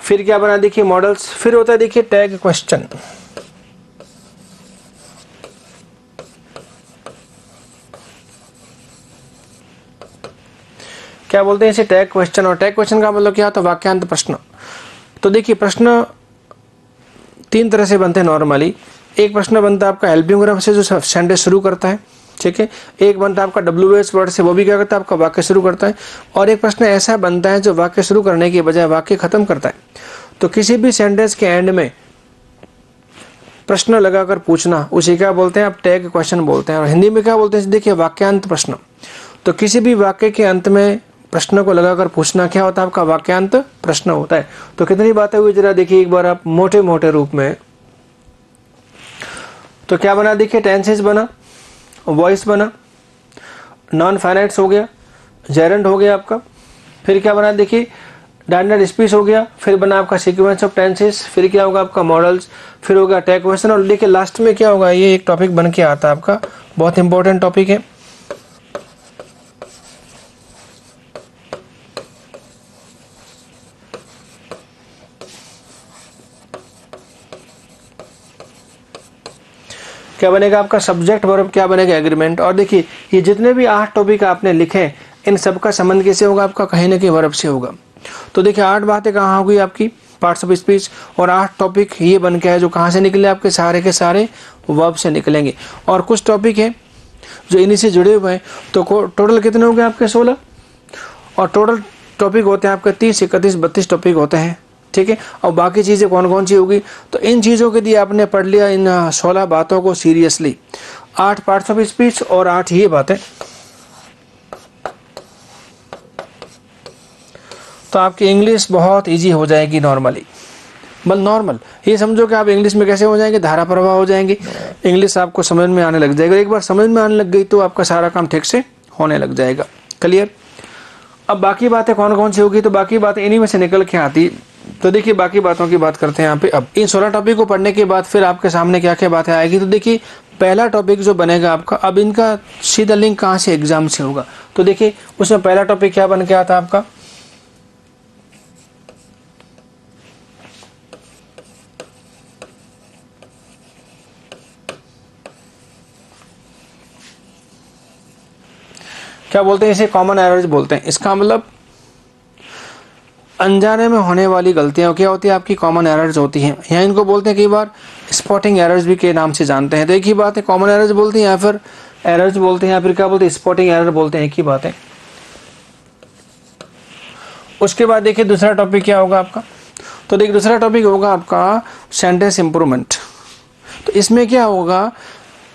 फिर क्या बना, देखिए मॉडल्स। फिर होता है देखिए टैग क्वेश्चन। क्या बोलते हैं इसे, टैग क्वेश्चन। और टैग क्वेश्चन का मतलब क्या होता है, वाक्यांत प्रश्न। तो देखिए प्रश्न तीन तरह से बनते हैं नॉर्मली। एक प्रश्न बनता है आपका हेल्पिंग वर्ब से, जो सेंटेंस शुरू करता है, ठीक है। एक बनता है आपका WH वर्ड से, वो भी क्या करता है, आपका वाक्य शुरू करता है। और एक प्रश्न ऐसा बनता है जो वाक्य शुरू करने की बजाय वाक्य खत्म करता है। तो किसी भी सेंटेंस के एंड में प्रश्न लगाकर पूछना, उसे क्या बोलते हैं, आप टैग क्वेश्चन बोलते हैं। और हिंदी में क्या बोलते हैं, देखिए वाक्यांत प्रश्न। तो किसी भी वाक्य के अंत में प्रश्न को लगाकर पूछना क्या होता है, आपका वाक्यांत प्रश्न होता है। तो कितनी बातें हुई, जरा देखिए एक बार आप मोटे मोटे रूप में। तो क्या बना, देखिए टेंसेस बना, वॉइस बना, नॉन फाइनाइट्स हो गया, जेरेंट हो गया आपका। फिर क्या बना, देखिए डायरेक्ट स्पीच हो गया। फिर बना आपका सीक्वेंस ऑफ टेंसेस। फिर क्या होगा, आपका मॉडल्स। फिर होगा टैग क्वेश्चन। और देखिए लास्ट में क्या होगा, ये एक टॉपिक बन के आता है आपका, बहुत इंपॉर्टेंट टॉपिक है। क्या बनेगा आपका, सब्जेक्ट वर्ब क्या बनेगा, एग्रीमेंट। और देखिए ये जितने भी 8 टॉपिक आपने लिखे हैं, इन सबका संबंध कैसे होगा, आपका कहीं ना कहीं वर्ब से होगा। तो देखिए 8 बातें कहाँ होगी आपकी, पार्ट्स ऑफ स्पीच। और 8 टॉपिक ये बन के है जो कहाँ से निकले, आपके सारे के सारे वर्ब से निकलेंगे। और कुछ टॉपिक है जो इन्हीं से जुड़े हुए हैं। तो टोटल कितने हो गए आपके, 16। और टोटल टॉपिक होते हैं आपके 30, 31, 32 टॉपिक होते हैं, ठीक है। और बाकी चीज़ें कौन कौन सी होगी, तो इन चीज़ों के लिए आपने पढ़ लिया इन 16 बातों को सीरियसली। 8 पार्ट्स ऑफ स्पीच और 8 ये बातें, तो आपकी इंग्लिश बहुत इजी हो जाएगी नॉर्मली। बस नॉर्मल ये समझो कि आप इंग्लिश में कैसे हो जाएंगे, धारा प्रवाह हो जाएंगे। इंग्लिश आपको समझ में आने लग जाएगा। एक बार समझ में आने लग गई तो आपका सारा काम ठीक से होने लग जाएगा। क्लियर। अब बाकी बातें कौन कौन सी होगी, तो बाकी बातें इन्हीं में से निकल के आती। तो देखिए बाकी बातों की बात करते हैं यहाँ पे। अब इन 16 टॉपिक को पढ़ने के बाद फिर आपके सामने क्या क्या बातें आएगी, तो देखिए पहला टॉपिक जो बनेगा आपका, अब इनका सीधा लिंक कहाँ से, एग्जाम से होगा। तो देखिए उसमें पहला टॉपिक क्या बन के आता आपका, क्या बोलते हैं इसे, कॉमन एरर्स बोलते हैं। इसका मतलब अनजाने में होने वाली गलतियां क्या होती है, आपकी कॉमन एरर्स होती हैं। यहाँ इनको बोलते हैं कई बार स्पॉटिंग एरर्स भी के नाम से जानते हैं। तो एक ही बात है, कॉमन एरर्स बोलते हैं या फिर एरर्स बोलते हैं या फिर क्या बोलते हैं, स्पॉटिंग एरर बोलते हैं, एक ही बात है। उसके बाद देखिए दूसरा टॉपिक क्या होगा आपका, तो देखिए दूसरा टॉपिक होगा आपका सेंटेंस इंप्रूवमेंट। तो इसमें क्या होगा,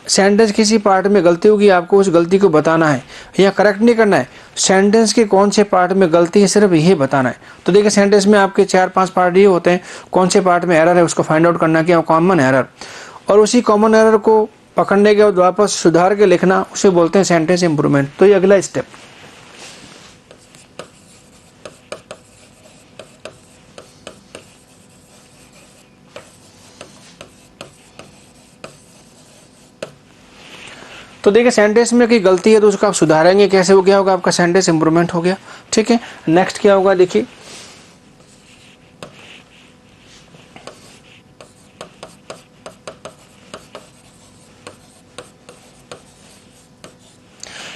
सेंटेंस किसी पार्ट में गलती होगी, आपको उस गलती को बताना है या करेक्ट नहीं करना है, सेंटेंस के कौन से पार्ट में गलती है सिर्फ यही बताना है। तो देखिए सेंटेंस में आपके 4-5 पार्ट ये होते हैं, कौन से पार्ट में एरर है उसको फाइंड आउट करना, क्या कॉमन एरर। और उसी कॉमन एरर को पकड़ने के बाद वापस सुधार के लिखना, उसे बोलते हैं सेंटेंस इंप्रूवमेंट। तो ये अगला स्टेप। तो देखिए सेंटेंस में कोई गलती है तो उसको आप सुधारेंगे कैसे, वो क्या होगा, आपका सेंटेंस इंप्रूवमेंट हो गया, ठीक है। नेक्स्ट क्या होगा, देखिए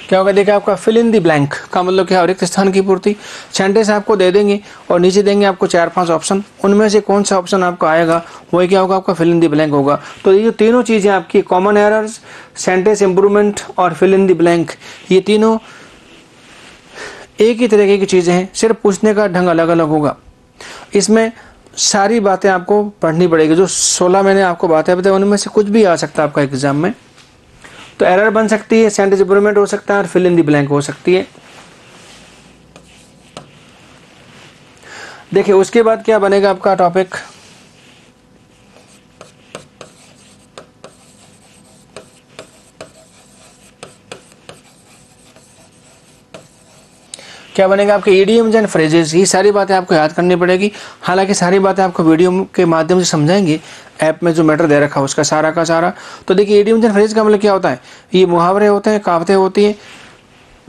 क्या होगा, देखिए आपका फिल इन दी ब्लैंक का मतलब क्या, रिक्त स्थान की पूर्ति। सेंटेंस आपको दे देंगे और नीचे देंगे आपको 4-5 ऑप्शन, उनमें से कौन सा ऑप्शन आपका आएगा वही क्या होगा, आपका फिल इन दी ब्लैंक होगा। तो ये जो तीनों चीज़ें आपकी कॉमन एरर्स, सेंटेंस इंप्रूवमेंट और फिल इन दी ब्लैंक, ये तीनों एक ही तरीके की चीज़ें हैं, सिर्फ पूछने का ढंग अलग अलग होगा। इसमें सारी बातें आपको पढ़नी पड़ेगी। जो 16 मैंने आपको बातें बताई उनमें से कुछ भी आ सकता है आपका एग्जाम में। तो एरर बन सकती है, सेंटेंस इंप्रूवमेंट हो सकता है और फिल इन दी ब्लैंक हो सकती है। देखिए उसके बाद क्या बनेगा आपका टॉपिक, क्या बनेगा आपके इडियम्स एंड फ्रेजेस। ये सारी बातें आपको याद करनी पड़ेगी। हालांकि सारी बातें आपको वीडियो के माध्यम से समझाएंगे, ऐप में जो मैटर दे रखा है उसका सारा का सारा। तो देखिए इडियम्स एंड फ्रेजेस का मतलब क्या होता है, ये मुहावरे होते हैं, कहावतें होती हैं।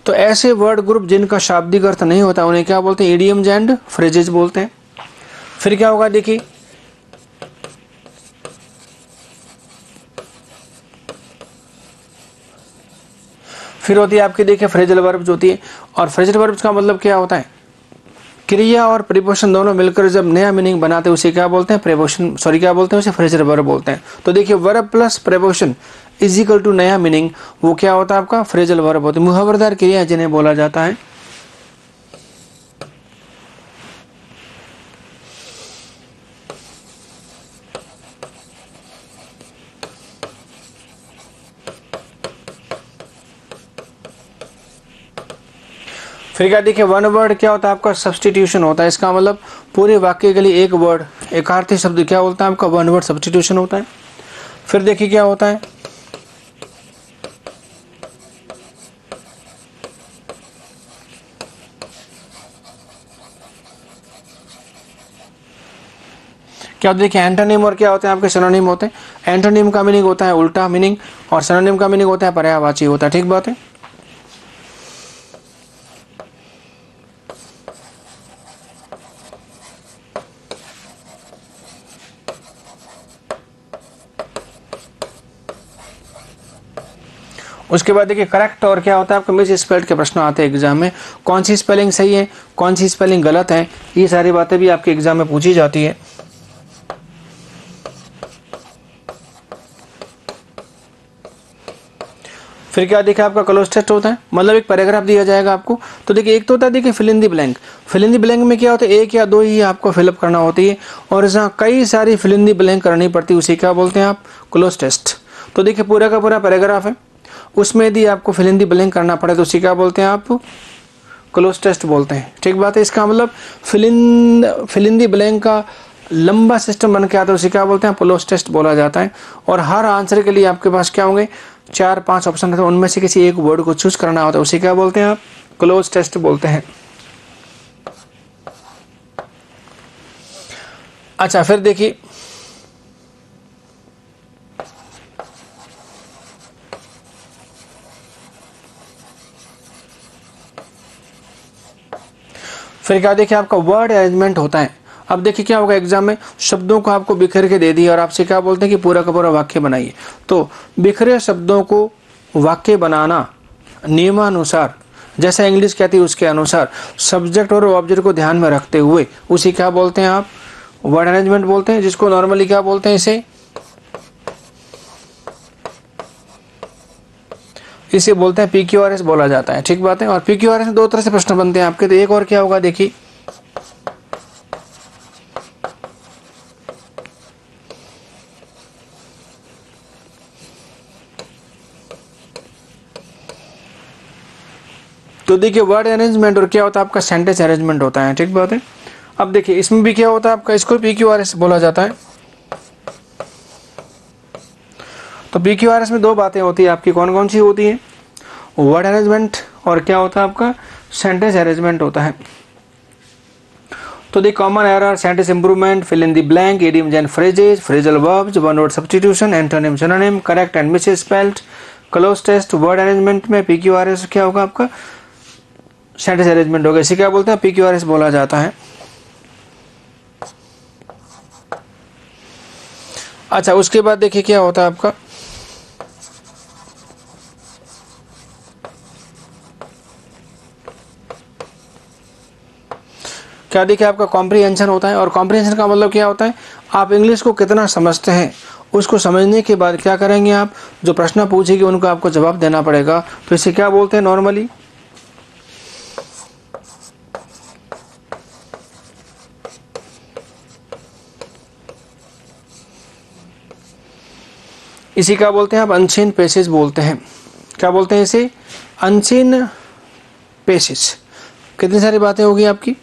तो ऐसे वर्ड ग्रुप जिनका शाब्दिक अर्थ नहीं होता उन्हें क्या बोलते हैं, इडियम्स एंड फ्रेजेस बोलते हैं। फिर क्या होगा, देखिए फिर होती है आपकी, देखिए फ्रेजल वर्ब्स होती है। और फ्रेजल वर्ब्स का मतलब क्या होता है, क्रिया और प्रीपोजिशन दोनों मिलकर जब नया मीनिंग बनाते हैं उसे क्या बोलते हैं, प्रीपोजिशन, सॉरी क्या बोलते हैं, उसे फ्रेजल वर्ब बोलते हैं। तो देखिए verb plus preposition is equal to नया मीनिंग, वो क्या होता है आपका फ्रेजल वर्ब होता है। मुहावरदार क्रिया जिन्हें बोला जाता है। फिर क्या, देखिए वन वर्ड क्या होता है आपका, सब्सटीट्यूशन होता है। इसका मतलब पूरे वाक्य के लिए एक वर्ड, एकार्थी शब्द क्या बोलता है आपका, वन वर्ड सब्सटीट्यूशन होता है। फिर देखिए क्या होता है, क्या होता है, देखिए एंटोनिम और क्या होते हैं आपके, सिनोनिम होते हैं। एंटोनिम का मीनिंग होता है उल्टा मीनिंग और सिनोनिम का मीनिंग होता है पर्यायवाची होता है। ठीक बात है। उसके बाद देखिए करेक्ट और क्या होता है आपका, मिस स्पेल्ड के प्रश्न आते हैं एग्जाम में। कौन सी स्पेलिंग सही है, कौन सी स्पेलिंग गलत है, ये सारी बातें भी आपके एग्जाम में पूछी जाती है। फिर क्या देखिए आपका क्लोज टेस्ट होता है, मतलब एक पैराग्राफ दिया जाएगा आपको। तो देखिए एक तो होता है देखिए fill in the blank. Fill in the blank में क्या होता है, एक या दो ही आपको फिलअप करना होती है, और जहाँ कई सारी फिल इन दी ब्लैंक करनी पड़ती है उसे क्या बोलते हैं आप, क्लोज टेस्ट। तो देखिए पूरा का पूरा पैराग्राफ है, उसमें यदि आपको फिल इन दी ब्लैंक करना पड़े तो उसे क्या बोलते हैं आप, क्लोज टेस्ट बोलते हैं। ठीक बात है। इसका मतलब फिल इन दी ब्लैंक का लंबा सिस्टम बन के आता है उसे क्या बोलते हैं, क्लोज टेस्ट बोला जाता है। और हर आंसर के लिए आपके पास क्या होंगे, 4-5 ऑप्शन रहते हैं, उनमें से किसी एक वर्ड को चूज करना होता है, उसे क्या बोलते हैं आप, क्लोज टेस्ट बोलते हैं। अच्छा फिर देखिए फिर क्या, देखिए आपका वर्ड अरेंजमेंट होता है। अब देखिए क्या होगा, एग्जाम में शब्दों को आपको बिखर के दे दिया और आपसे क्या बोलते हैं कि पूरा का पूरा वाक्य बनाइए। तो बिखरे शब्दों को वाक्य बनाना नियमानुसार, जैसा इंग्लिश कहती है उसके अनुसार, सब्जेक्ट और ऑब्जेक्ट को ध्यान में रखते हुए उसे क्या बोलते हैं आप, वर्ड अरेंजमेंट बोलते हैं, जिसको नॉर्मली क्या बोलते हैं, इसे बोलते हैं PQRS बोला जाता है। ठीक बात है। और PQRS में दो तरह से प्रश्न बनते हैं आपके। तो एक और क्या होगा, देखिए तो देखिए वर्ड अरेंजमेंट और क्या होता है आपका, सेंटेंस अरेंजमेंट होता है। ठीक बात है। अब देखिए इसमें भी क्या होता है आपका, इसको PQRS बोला जाता है। तो PQRS में दो बातें होती है आपकी, कौन कौन सी होती है, वर्ड अरेंजमेंट और क्या होता है आपका, सेंटेंस अरेंजमेंट होता है। तो the common error, sentence improvement, fill in the blank, idioms and phrases, phrasal verbs, one word substitution, antonym synonym, correct and misspelled, cloze test. Word arrangement में PQRS क्या होगा आपका, सेंटेंस अरेंजमेंट होगा, इसे क्या बोलते हैं, PQRS बोला जाता है। अच्छा उसके बाद देखिए क्या होता है आपका, क्या देखिए आपका कॉम्प्रीहेंशन होता है, और कॉम्प्रीहेंशन का मतलब क्या होता है, आप इंग्लिश को कितना समझते हैं, उसको समझने के बाद क्या करेंगे आप, जो प्रश्न पूछेगी उनको आपको जवाब देना पड़ेगा। तो इसे क्या बोलते हैं नॉर्मली, इसी क्या बोलते हैं आप, अनसीन पैसेज बोलते हैं। क्या बोलते हैं इसे, अनसीन पैसेज। कितनी सारी बातें होगी आपकी।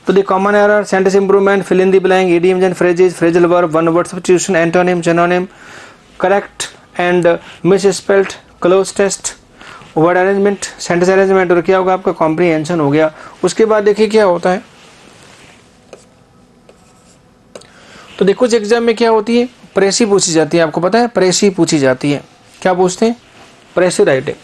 तो the common error, sentence improvement, fill in the blank, idioms and phrases, phrasal verb, one word substitution, antonym, synonym, correct and misspelled, cloze test, word arrangement, sentence arrangement, और क्या होगा आपका कॉम्प्रीहेंशन हो गया। उसके बाद देखिए क्या होता है, तो देखो कुछ एग्जाम में क्या होती है, प्रेसी पूछी जाती है, आपको पता है प्रेसी पूछी जाती है। क्या पूछते हैं, प्रेसी राइटिंग।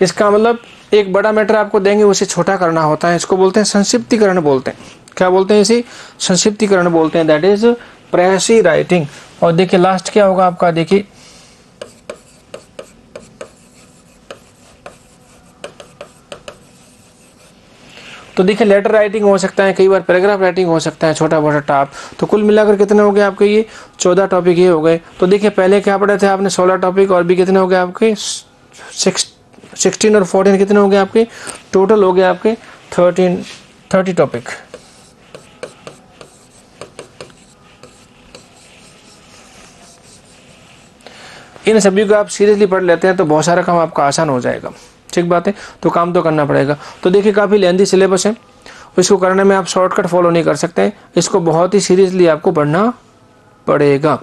इसका मतलब एक बड़ा मैटर आपको देंगे, उसे छोटा करना होता है, इसको बोलते हैं संक्षिप्तीकरण बोलते हैं। क्या बोलते हैं इसे, संक्षिप्तीकरण बोलते हैं, दैट इज प्रेसी राइटिंग। और देखिए लास्ट क्या होगा आपका, देखिए तो देखिए लेटर राइटिंग हो सकता है, कई बार पैराग्राफ राइटिंग हो सकता है, छोटा बड़ा टाप। तो कुल मिलाकर कितने हो गए आपके, ये 14 टॉपिक ये हो गए। तो देखिए पहले क्या पढ़े थे आपने, 16 टॉपिक, और भी कितने हो गए आपके 16 और 14 कितने हो गए आपके, टोटल हो गए आपके 30 टॉपिक। इन सभी को आप सीरियसली पढ़ लेते हैं तो बहुत सारा काम आपका आसान हो जाएगा। ठीक बात है, तो काम तो करना पड़ेगा। तो देखिए काफ़ी लेंथी सिलेबस है, इसको करने में आप शॉर्टकट फॉलो नहीं कर सकते, इसको बहुत ही सीरियसली आपको पढ़ना पड़ेगा।